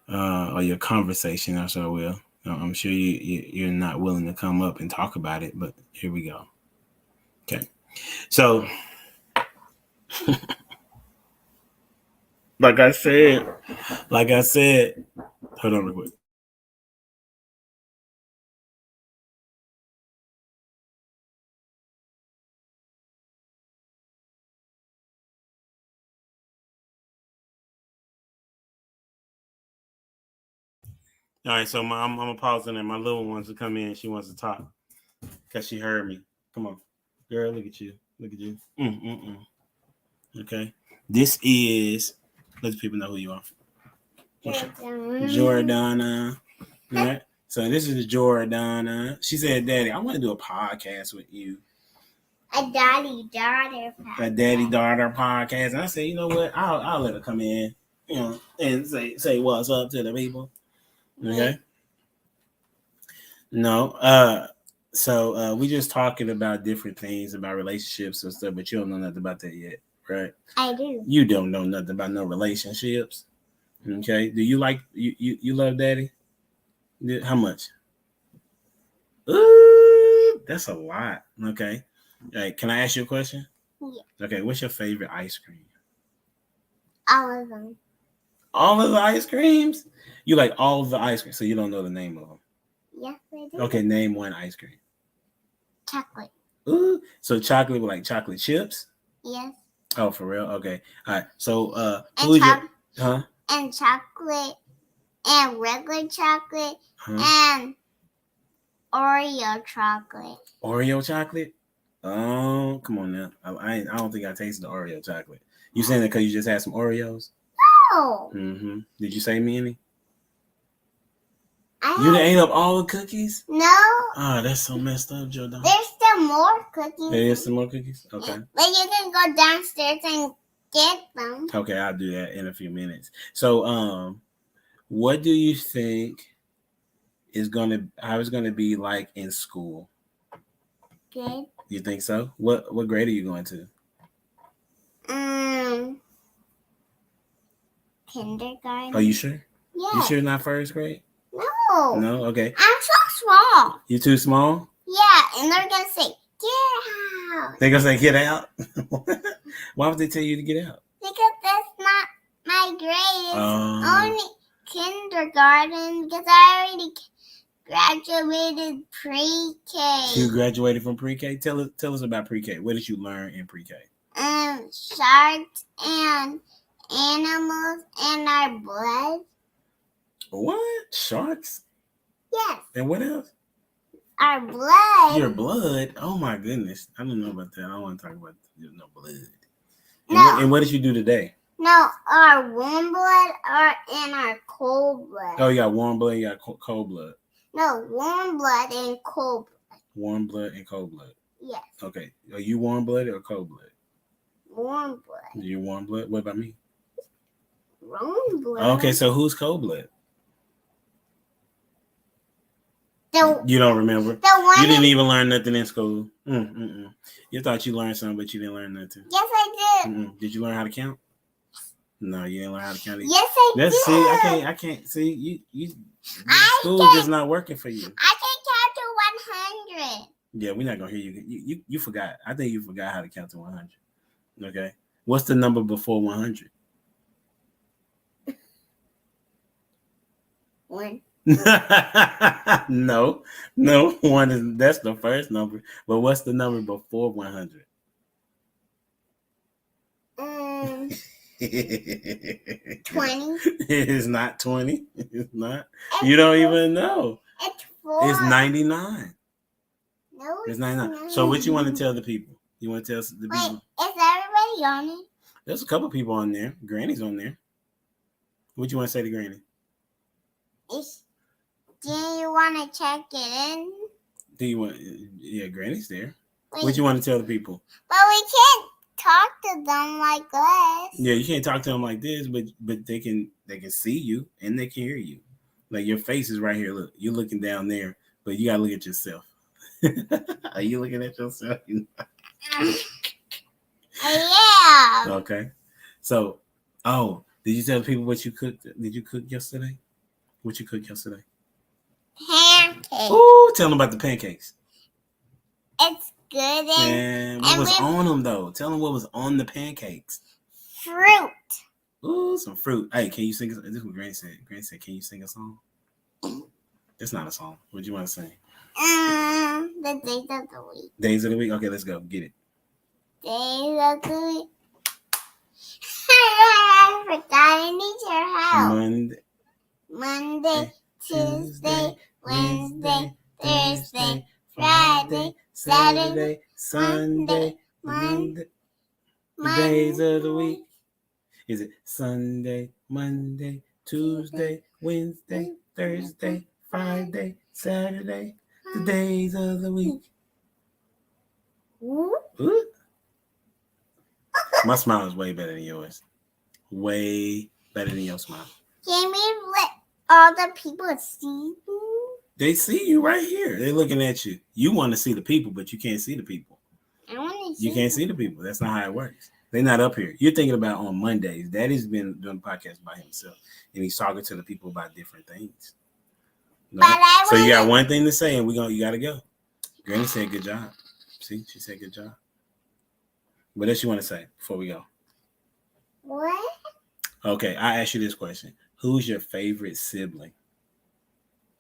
Or your conversation, or so I will. I'm sure you're not willing to come up and talk about it, but here we go. Okay. So Like I said, hold on real quick. All right, so I'm gonna pause on there. My little ones to come in. She wants to talk because she heard me. Come on, girl, look at you. Look at you. Okay, this is. Let the people know who you are. Jordana. All right. So this is Jordana. She said, "Daddy, I want to do a podcast with you."
A daddy-daughter podcast.
A daddy-daughter podcast. And I said, you know what? I'll let her come in, and say what's up to the people. Okay. No. So we just talking about different things about relationships and stuff, but you don't know nothing about that yet, right?
I do.
You don't know nothing about no relationships. Okay. Do you like you love daddy? How much? Ooh, that's a lot. Okay. Hey, can I ask you a question?
Yeah.
Okay, what's your favorite ice cream?
All of them.
All of the ice creams? You like all of the ice cream, so you don't know the name of them.
Yes, I do.
Okay, name one ice cream.
Chocolate.
Ooh, so chocolate with like chocolate chips?
Yes.
Oh, for real? Okay. All right. So
And
and
chocolate and regular chocolate and Oreo chocolate.
Oreo chocolate? Oh, come on now. I don't think I tasted the Oreo chocolate. You saying that because you just had some Oreos?
No.
Mm-hmm. Did you save me any?
I
You done ate up all the cookies?
No.
Oh, that's so messed up, Jordan.
There's still more cookies.
There is some more cookies? Okay.
But you can go downstairs and get them.
Okay, I'll do that in a few minutes. So, what do you think how it's gonna be like in school?
Good.
You think so? What grade are you going to?
Kindergarten.
Are you sure?
Yeah.
You sure not first grade?
No.
No? Okay.
I'm so small.
You too small?
Yeah, and they're gonna say, "Get out."
They're gonna say get out? Why would they tell you to get out?
Because that's not my grade. It's only kindergarten because I already graduated pre-K.
You graduated from pre-K? Tell us about pre-K. What did you learn in pre-K?
Sharks and animals and our blood.
What? Sharks?
Yes,
And what else?
our blood.
Your blood? Oh my goodness. I don't know about that. I don't want to talk about no blood.
No.
And what did you do today?
No, our warm blood and our cold blood.
Oh, you got warm blood, you got cold blood.
No, warm blood and cold blood.
Warm blood and cold blood.
Yes.
Okay. Are you warm blooded or cold blood?
Warm blood.
You warm blood? What about me?
Warm blood.
Okay, so who's cold blood?
The
You don't remember?
one.
You didn't even learn nothing in school. You thought you learned something, but you didn't learn nothing.
Yes, I did.
Did you learn how to count? No, you didn't learn how to count.
Yes, I did.
See, I can't see you. School is just not working for you.
I can count to 100.
Yeah, we're not gonna hear you. You forgot. I think you forgot how to count to 100. Okay. What's the number before 100?
1.
No, one is that's the first number. But what's the number before 100?
20.
It is not 20. It's not. You don't even know.
It's 4.
It's 99.
No,
It's 99. So what you want to tell the people? You want to tell the
Wait,
people?
is everybody on it?
There's a couple people on there. Granny's on there. What you want to say to Granny?
Do you want to check it in?
Do you want? Yeah, Granny's there.
Wait,
What you want to tell the people?
but we can't talk to them like this.
Yeah, you can't talk to them like this, but they can see you and they can hear you. Like your face is right here. Look, you're looking down there, but you gotta look at yourself. Are you looking at yourself?
Yeah.
Okay. So, did you tell people what you cooked? Did you cook yesterday? What you cooked yesterday?
Pancake.
Oh, tell them about the pancakes.
It's good
And what was on them though? Tell them what was on the pancakes.
fruit.
Ooh, some fruit. Hey, can you sing? This is what Granny said. Granny said, "Can you sing a song?" It's not a song. What do you want to sing?
The days of the week.
Days of the week. Okay, let's go. Get it.
Days of the week. I forgot. I need your help. Monday, Tuesday, Wednesday, Thursday, Friday, Saturday,
Sunday,
Monday.
The days of the week. Is it Sunday, Monday, Tuesday, Wednesday, Thursday, Friday, Saturday? The days of the week.
Ooh.
Ooh. My smile is way better than yours. Way better than your smile.
Can we let all the people see me?
They see you right here. They're looking at you. You want to see the people, but you can't see the people.
I want to see
You can't see the people. That's not how it works. They're not up here. You're thinking about on Mondays. Daddy's been doing the podcast by himself, and he's talking to the people about different things. No?
But I
So you
wanna-
got one thing to say, and you got to go. Granny said, "Good job." See, she said, "Good job." What else you want to say before we go?
What?
Okay, I asked you this question: who's your favorite sibling?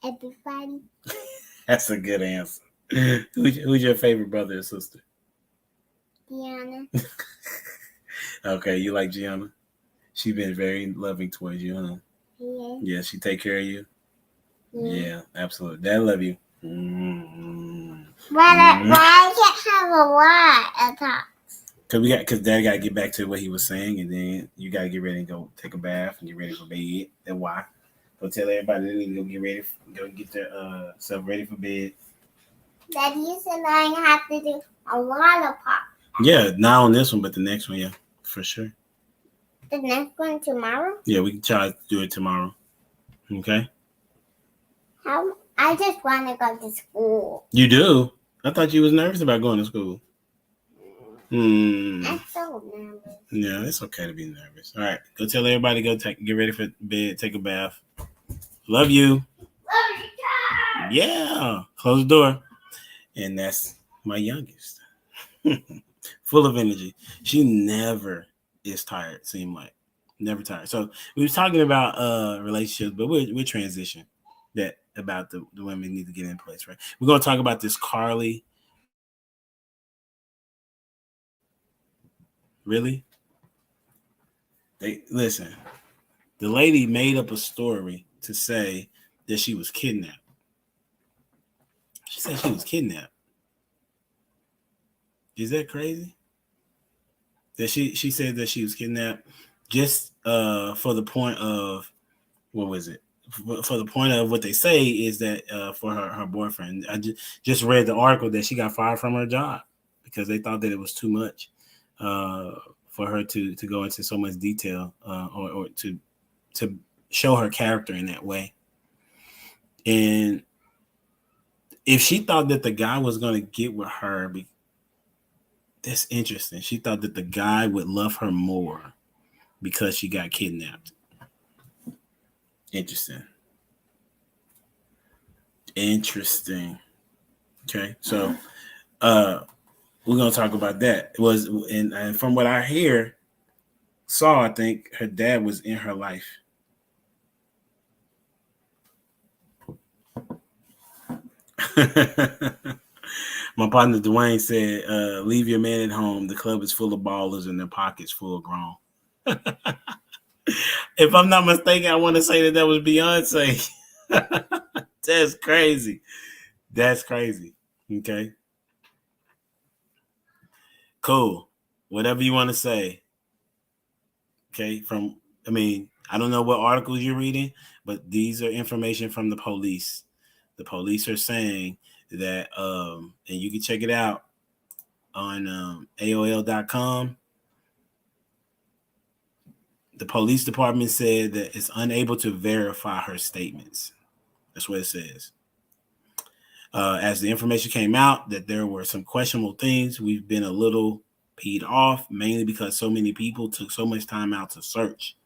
Everybody.
That's a good answer. Who's your favorite brother or sister?
Diana.
Okay, you like Gianna? She's been very loving towards you, huh?
Yeah.
Yeah, she take care of you.
Yeah.
Yeah, absolutely. Dad love you. Mm-hmm.
But I can't have a lot of talk.
Cause Dad got to get back to what he was saying, and then you got to get ready and go take a bath and get ready for bed. And why? Go tell everybody they need to go get ready, go get their self ready for bed.
Daddy said I have to do a lot of pop.
Yeah, not on this one, but the next one, yeah, for sure.
The next one tomorrow?
Yeah, we can try to do it tomorrow. Okay.
How? I just want to go to school.
You do? I thought you was nervous about going to school.
I'm so nervous.
Yeah, it's okay to be nervous. All right, go tell everybody. Get ready for bed. Take a bath. Love you.
Love you, Dad.
Yeah. Close the door. And that's my youngest. Full of energy. She never is tired. Seem like never tired. So we was talking about relationships, but we're transition that about the women need to get in place, right? We're gonna talk about this Carly. Really? Listen, the lady made up a story to say that she was kidnapped. She said she was kidnapped. Is that crazy? That she said that she was kidnapped just for the point of, what was it? For the point of what they say is that for her boyfriend. I just read the article that she got fired from her job because they thought that it was too much for her to go into so much detail or to show her character in that way. And if she thought that the guy was going to get with her, that's interesting. She thought that the guy would love her more because she got kidnapped. Interesting. Okay, so we're gonna talk about that. It was and from what I saw, I think her dad was in her life. My partner Dwayne said, leave your man at home. The club is full of ballers and their pockets full of grown. If I'm not mistaken, I want to say that was Beyonce. That's crazy. That's crazy. Okay. Cool. Whatever you want to say. Okay. I don't know what articles you're reading, but these are information from the police. The police are saying that, and you can check it out on AOL.com. The police department said that it's unable to verify her statements. That's what it says. As the information came out that there were some questionable things, we've been a little peed off, mainly because so many people took so much time out to search.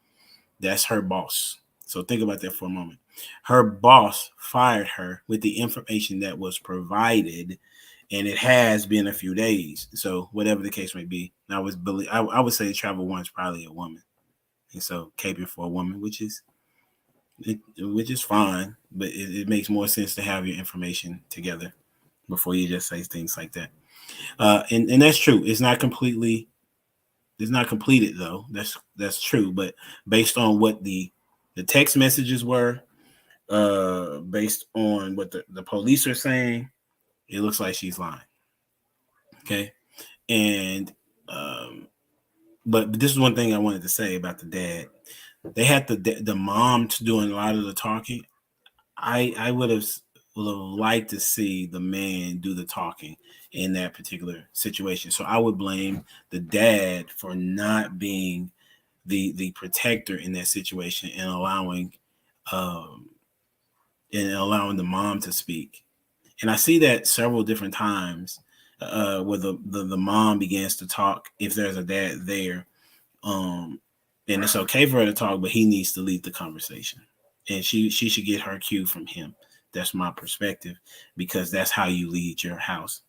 That's her boss. So think about that for a moment. Her boss fired her with the information that was provided, and it has been a few days. So whatever the case may be, I would say Travel One's probably a woman. and so caping for a woman, which is fine, but it makes more sense to have your information together before you just say things like that. And that's true. It's not completed though. That's true. But based on what the text messages were, based on what the police are saying, it looks like she's lying. Okay. And but this is one thing I wanted to say about the dad. They had the mom doing a lot of the talking. I would have liked to see the man do the talking in that particular situation. So I would blame the dad for not being the protector in that situation and allowing the mom to speak. And I see that several different times where the mom begins to talk if there's a dad there. And it's okay for her to talk, but he needs to lead the conversation. And she should get her cue from him. That's my perspective, because that's how you lead your house.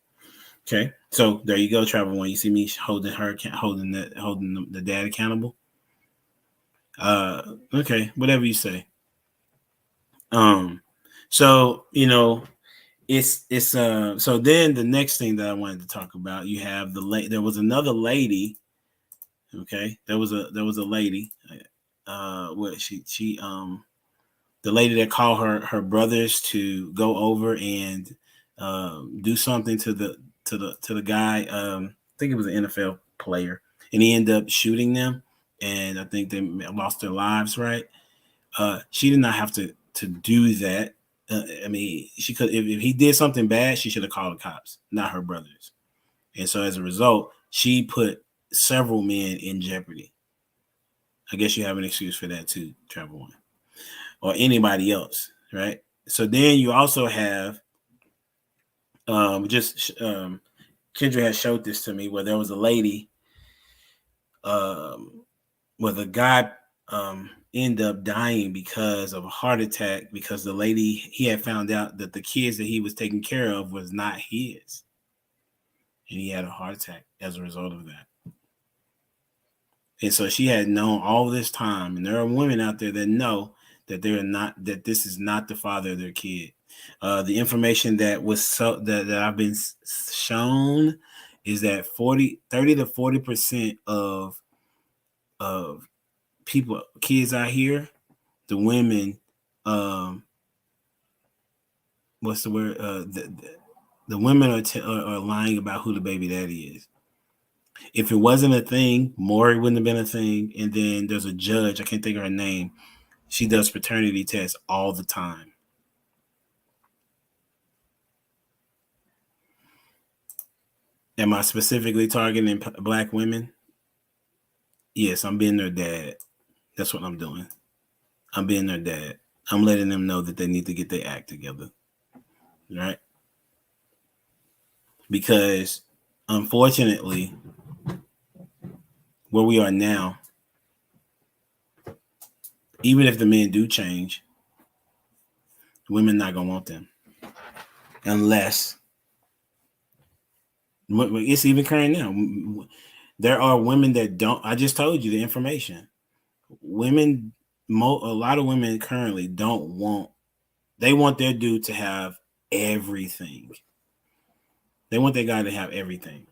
Okay, so there you go, Travel One. You see me holding the dad accountable. Okay, whatever you say. So it's so then the next thing that I wanted to talk about, you have there was another lady. Okay, there was a lady. The lady that called her brothers to go over and do something to the guy. I think it was an NFL player, and he ended up shooting them, and I think they lost their lives. Right? She did not have to do that. I mean, she could if he did something bad, she should have called the cops, not her brothers. And so as a result, she put several men in jeopardy. I guess you have an excuse for that too, Travel One, or anybody else, right? So then you also have Kendra has showed this to me where there was a lady where the guy ended up dying because of a heart attack because the lady, he had found out that the kids that he was taking care of was not his. And he had a heart attack as a result of that. And so she had known all this time, and there are women out there that know that that this is not the father of their kid. The information that I've been shown is that 30 to 40% of kids out here, the women, what's the word? The women are lying about who the baby daddy is. If it wasn't a thing, Maury wouldn't have been a thing. And then there's a judge, I can't think of her name. She does paternity tests all the time. Am I specifically targeting Black women? Yes, I'm being their dad. That's what I'm doing. I'm being their dad. I'm letting them know that they need to get their act together. Right? Because unfortunately, where we are now, even if the men do change, women not gonna want them unless it's even current now. There are women that don't. I just told you the information. Women, a lot of women currently don't want. They want their dude to have everything. They want their guy to have everything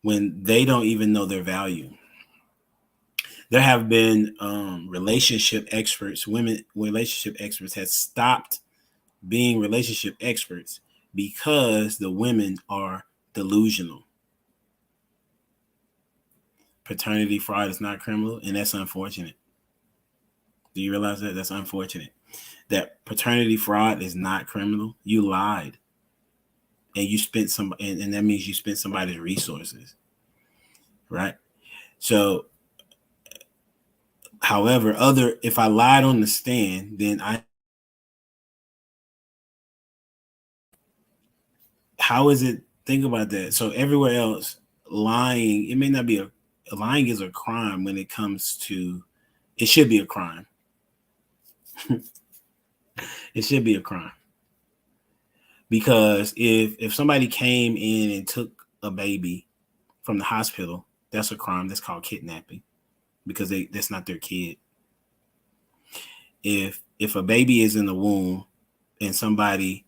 when they don't even know their value. There have been relationship experts, relationship experts have stopped being relationship experts because the women are delusional. Paternity fraud is not criminal, and that's unfortunate. Do you realize that? That's unfortunate. That paternity fraud is not criminal. You lied. And you spent and that means you spent somebody's resources. Right? So, however, if I lied on the stand, then how is it? Think about that. So everywhere else, lying, it may not be lying is a crime when it comes to, it should be a crime. It should be a crime. Because if somebody came in and took a baby from the hospital, that's a crime. That's called kidnapping. because that's not their kid. If a baby is in the womb and somebody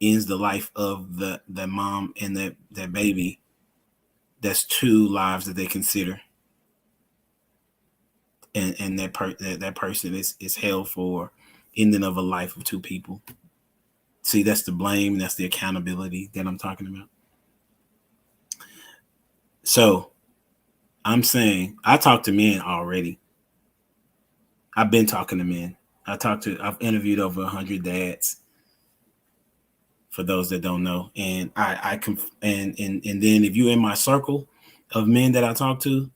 ends the life of the mom and that baby, that's two lives that they consider. And that person is held for ending of a life of two people. See, that's the blame, that's the accountability that I'm talking about. So I'm saying I talked to men already. I've been talking to men. I've interviewed over 100 dads, for those that don't know. And and then if you're in my circle of men that I talk to,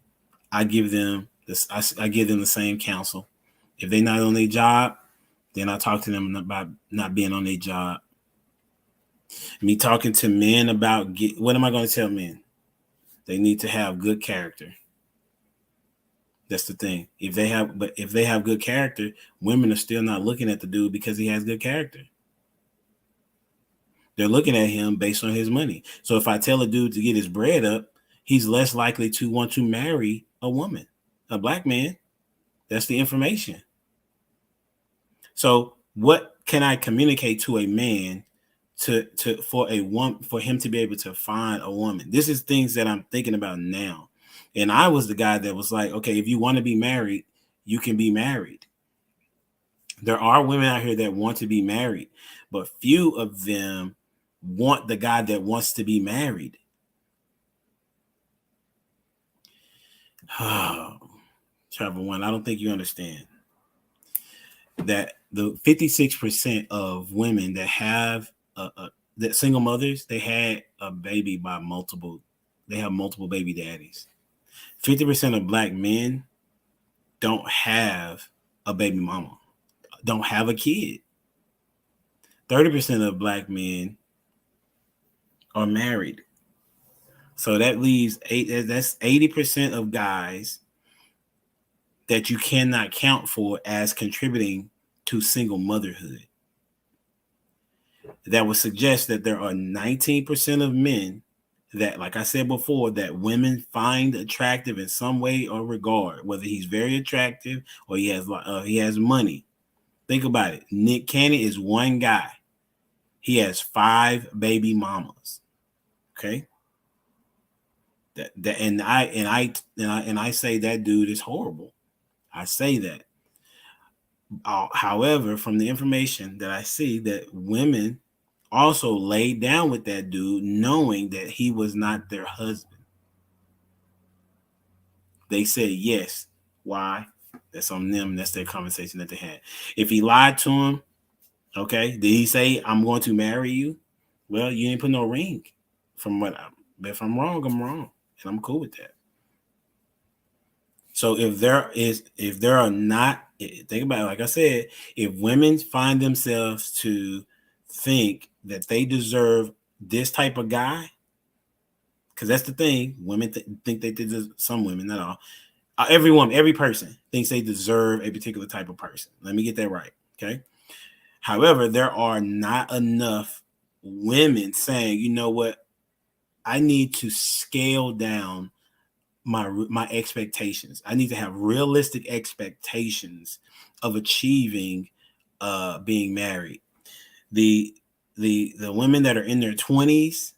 I give them this. I give them the same counsel. If they're not on their job, then I talk to them about not being on their job. Me talking to men about what am I going to tell men? They need to have good character. That's the thing. If they have good character, women are still not looking at the dude because he has good character. They're looking at him based on his money. So if I tell a dude to get his bread up, he's less likely to want to marry a woman, a black man. That's the information. So what can I communicate to a man for him to be able to find a woman? This is things that I'm thinking about now. And I was the guy that was like, okay, if you want to be married, you can be married. There are women out here that want to be married, but few of them want the guy that wants to be married. Oh, Travel One, I don't think you understand that the 56% of women that have that single mothers, they had a baby by multiple. They have multiple baby daddies. 50% of black men don't have a baby mama, don't have a kid. 30% of black men are married. So that leaves that's 80% of guys that you cannot count for as contributing to single motherhood. That would suggest that there are 19% of men that, like I said before, that women find attractive in some way or regard, whether he's very attractive or he has money. Think about it. Nick Cannon is one guy. He has 5 baby mamas. Okay. And I say that dude is horrible. I say that. However, from the information that I see, that women also laid down with that dude knowing that he was not their husband. They said yes. Why? That's on them. That's their conversation that they had. If he lied to him, okay, did he say, I'm going to marry you? Well, you didn't put no ring. If I'm wrong, I'm wrong. And I'm cool with that. So if there are not, think about it, like I said, if women find themselves to think that they deserve this type of guy, because that's the thing, women think they deserve, some women, not all, every person thinks they deserve a particular type of person. Let me get that right, okay? However, there are not enough women saying, you know what, I need to scale down my expectations. I need to have realistic expectations of achieving being married. The women that are in their 20s,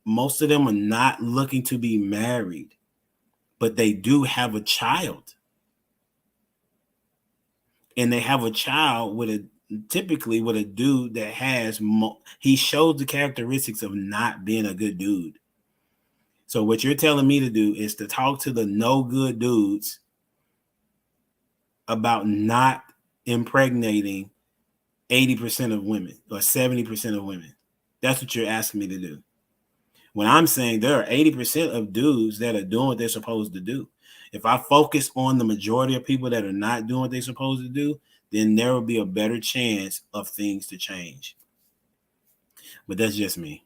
most of them are not looking to be married, but they do have a child. And they have a child typically with a dude that he shows the characteristics of not being a good dude. So what you're telling me to do is to talk to the no good dudes about not impregnating 80% of women or 70% of women. That's what you're asking me to do. When I'm saying there are 80% of dudes that are doing what they're supposed to do. If I focus on the majority of people that are not doing what they're supposed to do, then there will be a better chance of things to change. But that's just me.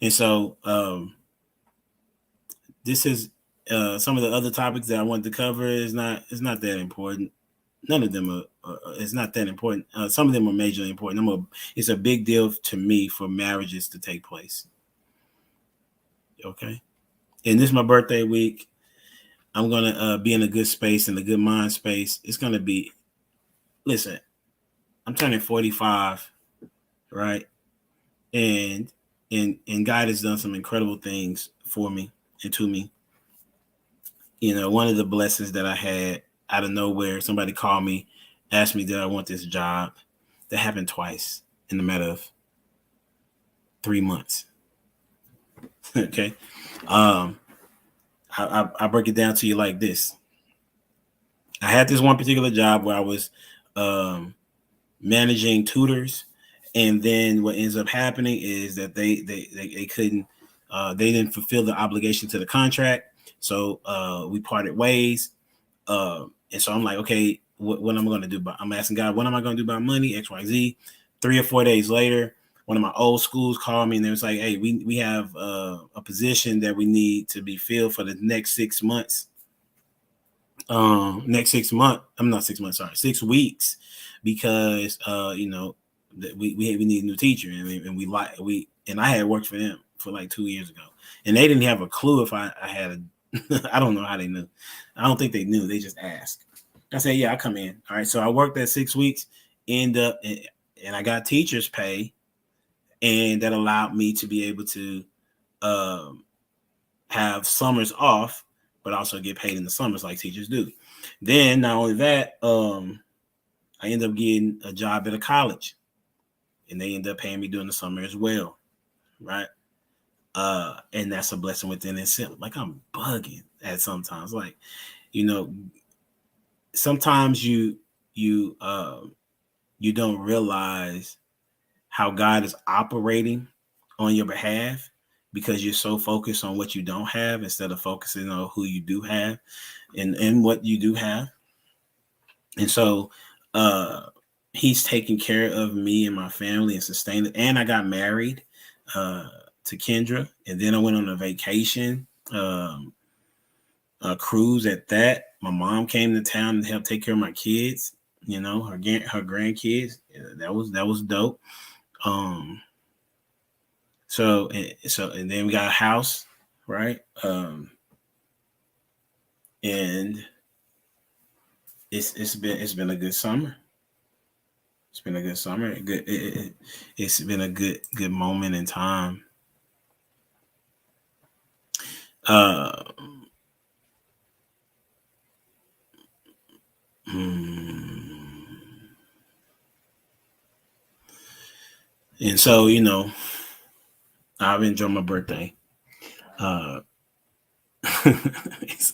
And so this is some of the other topics that I wanted to cover is not that important. None of them are. It's not that important. Some of them are majorly important. It's a big deal to me for marriages to take place. Okay, and this is my birthday week. I'm gonna be in a good space, in a good mind space. It's gonna be. Listen, I'm turning 45, right? And God has done some incredible things for me and to me. One of the blessings that I had out of nowhere, somebody called me, asked me, did I want this job? That happened twice in the matter of 3 months. Okay. I break it down to you like this. I had this one particular job where I was managing tutors, and then what ends up happening is that they couldn't, they didn't fulfill the obligation to the contract, so we parted ways. And so I'm like, okay, what am I going to do? I'm asking God, what am I going to do about money? XYZ. 3 or 4 days later, one of my old schools called me and they was like, hey, we have a position that we need to be filled for the next 6 months. Next 6 months. I'm not 6 months, sorry, 6 weeks, because we need a new teacher, and I had worked for them for like 2 years ago, and they didn't have a clue if I had I don't know how they knew. I don't think they knew. They just asked. I said, yeah, I come in. All right. So I worked that 6 weeks, and I got teachers pay, and that allowed me to be able to have summers off, but also get paid in the summers like teachers do. Then not only that, I ended up getting a job at a college, and they ended up paying me during the summer as well. Right. And that's a blessing within itself. Like, I'm bugging at sometimes. Like, sometimes you don't realize how God is operating on your behalf, because you're so focused on what you don't have instead of focusing on who you do have and what you do have. And so he's taking care of me and my family and sustained it. And I got married to Kendra, and then I went on a vacation, a cruise at that. My mom came to town and helped take care of my kids, her grandkids. That was dope. So then we got a house, right? And it's been a good summer. It's been a good summer. It's been a good moment in time. And so, I've enjoyed my birthday.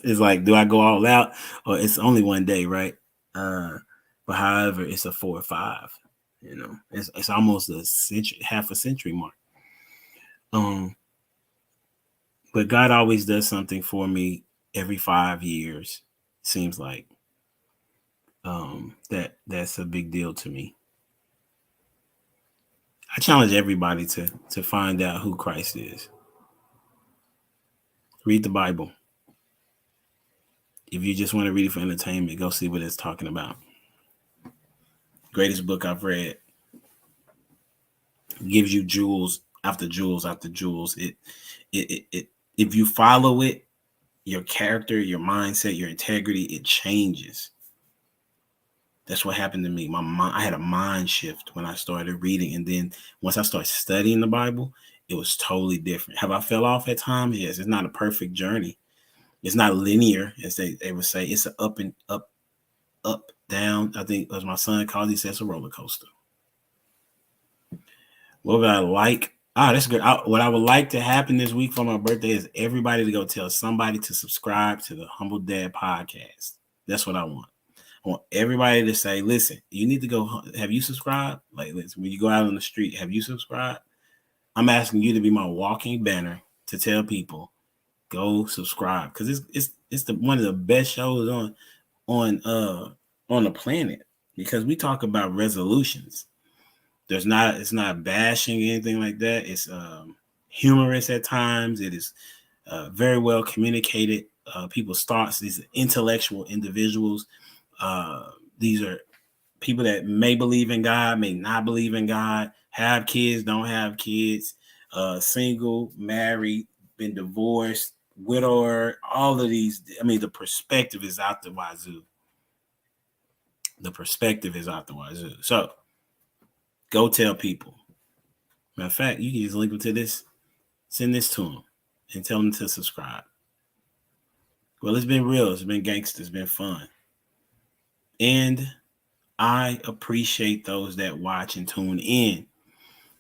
It's like, do I go all out, or it's only one day, right? But however, it's a 4 or 5. It's almost a century, half a century mark. But God always does something for me every 5 years. Seems like that's a big deal to me. I challenge everybody to find out who Christ is. Read the Bible. If you just want to read it for entertainment, go see what it's talking about. Greatest book I've read. It gives you jewels after jewels after jewels. It if you follow it, your character, your mindset, your integrity, it changes. That's what happened to me. I had a mind shift when I started reading, and then once I started studying the Bible, it was totally different. Have I fell off at times? Yes. It's not a perfect journey. It's not linear, as they would say. It's an up and up, down. I think, as my son calls it, he says, a roller coaster. What would I like? That's good. What I would like to happen this week for my birthday is everybody to go tell somebody to subscribe to the Humble Dad podcast. That's what I want. I want everybody to say, listen, you need to go. Have you subscribed? Like, listen, when you go out on the street, have you subscribed? I'm asking you to be my walking banner to tell people, go subscribe, because it's one of the best shows on the planet, because we talk about resolutions. It's not bashing anything like that. It's humorous at times. It is very well communicated. People's thoughts. These are intellectual individuals. These are people that may believe in God, may not believe in God, have kids, don't have kids, single, married, been divorced, Widower, all of these. I mean, the perspective is out the wazoo. The perspective is out the wazoo. So go tell people. Matter of fact, you can just link them to this, send this to them, and tell them to subscribe. Well, it's been real. It's been gangster. It's been fun. And I appreciate those that watch and tune in.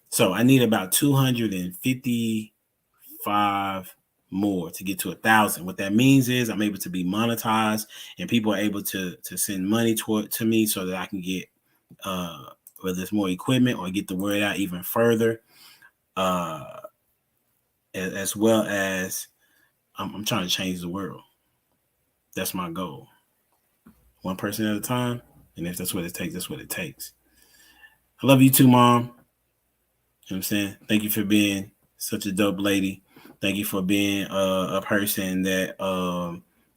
So I need about 255 more to get to 1,000. What that means is I'm able to be monetized and people are able to send money to me so that I can get whether it's more equipment or get the word out even further. As well as I'm trying to change the world. That's my goal. One person at a time. And if that's what it takes, that's what it takes. I love you too, Mom. You know what I'm saying? Thank you for being such a dope lady. Thank you for being a person that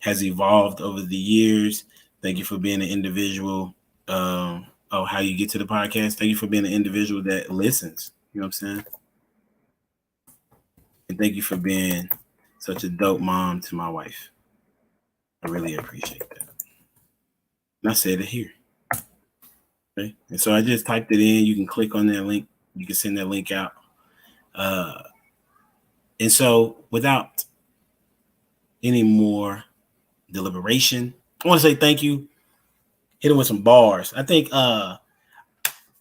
has evolved over the years. Thank you for being an individual. How you get to the podcast. Thank you for being an individual that listens. You know what I'm saying? And thank you for being such a dope mom to my wife. I really appreciate that. And I said it here. Okay. And so I just typed it in. You can click on that link. You can send that link out. And so without any more deliberation, I want to say thank you. Hit it with some bars. I think,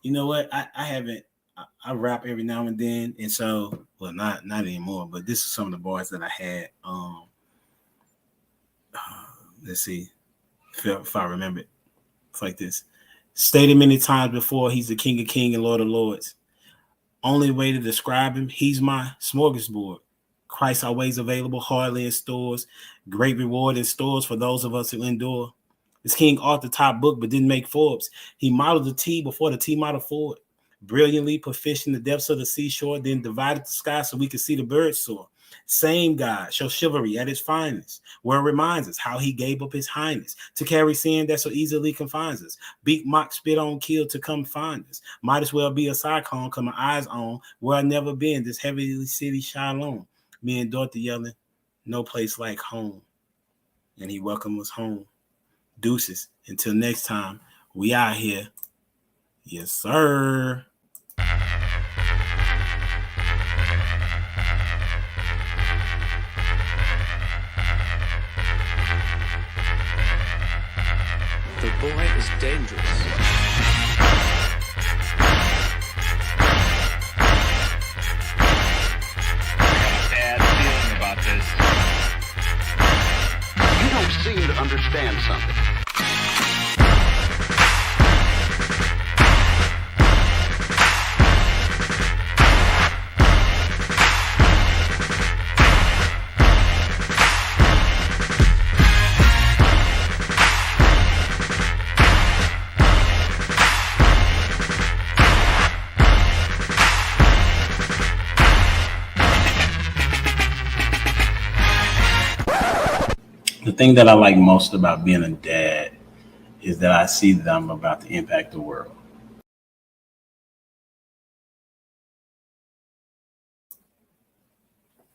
you know what? I rap every now and then. And so, well, not anymore, but this is some of the bars that I had. Let's see if I remember it. It's like this. Stated many times before, he's the King of Kings and Lord of Lords. Only way to describe him, he's my smorgasbord. Christ always available, hardly in stores. Great reward in stores for those of us who endure. This king authored top book but didn't make Forbes. He modeled the T before the T modeled Ford. Brilliantly proficient in the depths of the seashore, then divided the sky so we could see the birds soar. Same God, show chivalry at its finest, where it reminds us how he gave up his highness to carry sin that so easily confines us. Beat, mock, spit on, kill to come find us. Might as well be a cyclone, come my eyes on where I've never been, this heavenly city Shalom. Me and Dorothy yelling, no place like home. And he welcomed us home. Deuces. Until next time, we out here. Yes, sir.
The boy is dangerous.
Bad feeling about this.
You don't seem to understand something.
The thing that I like most about being a dad is that I see that I'm about to impact the world.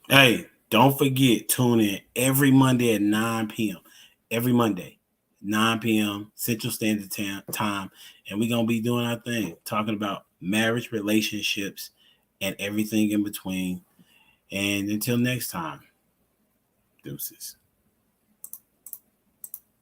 Hey, don't forget, tune in every Monday at 9 p.m. Every Monday, 9 p.m. Central Standard Time. And we're going to be doing our thing, talking about marriage, relationships, and everything in between. And until next time, deuces.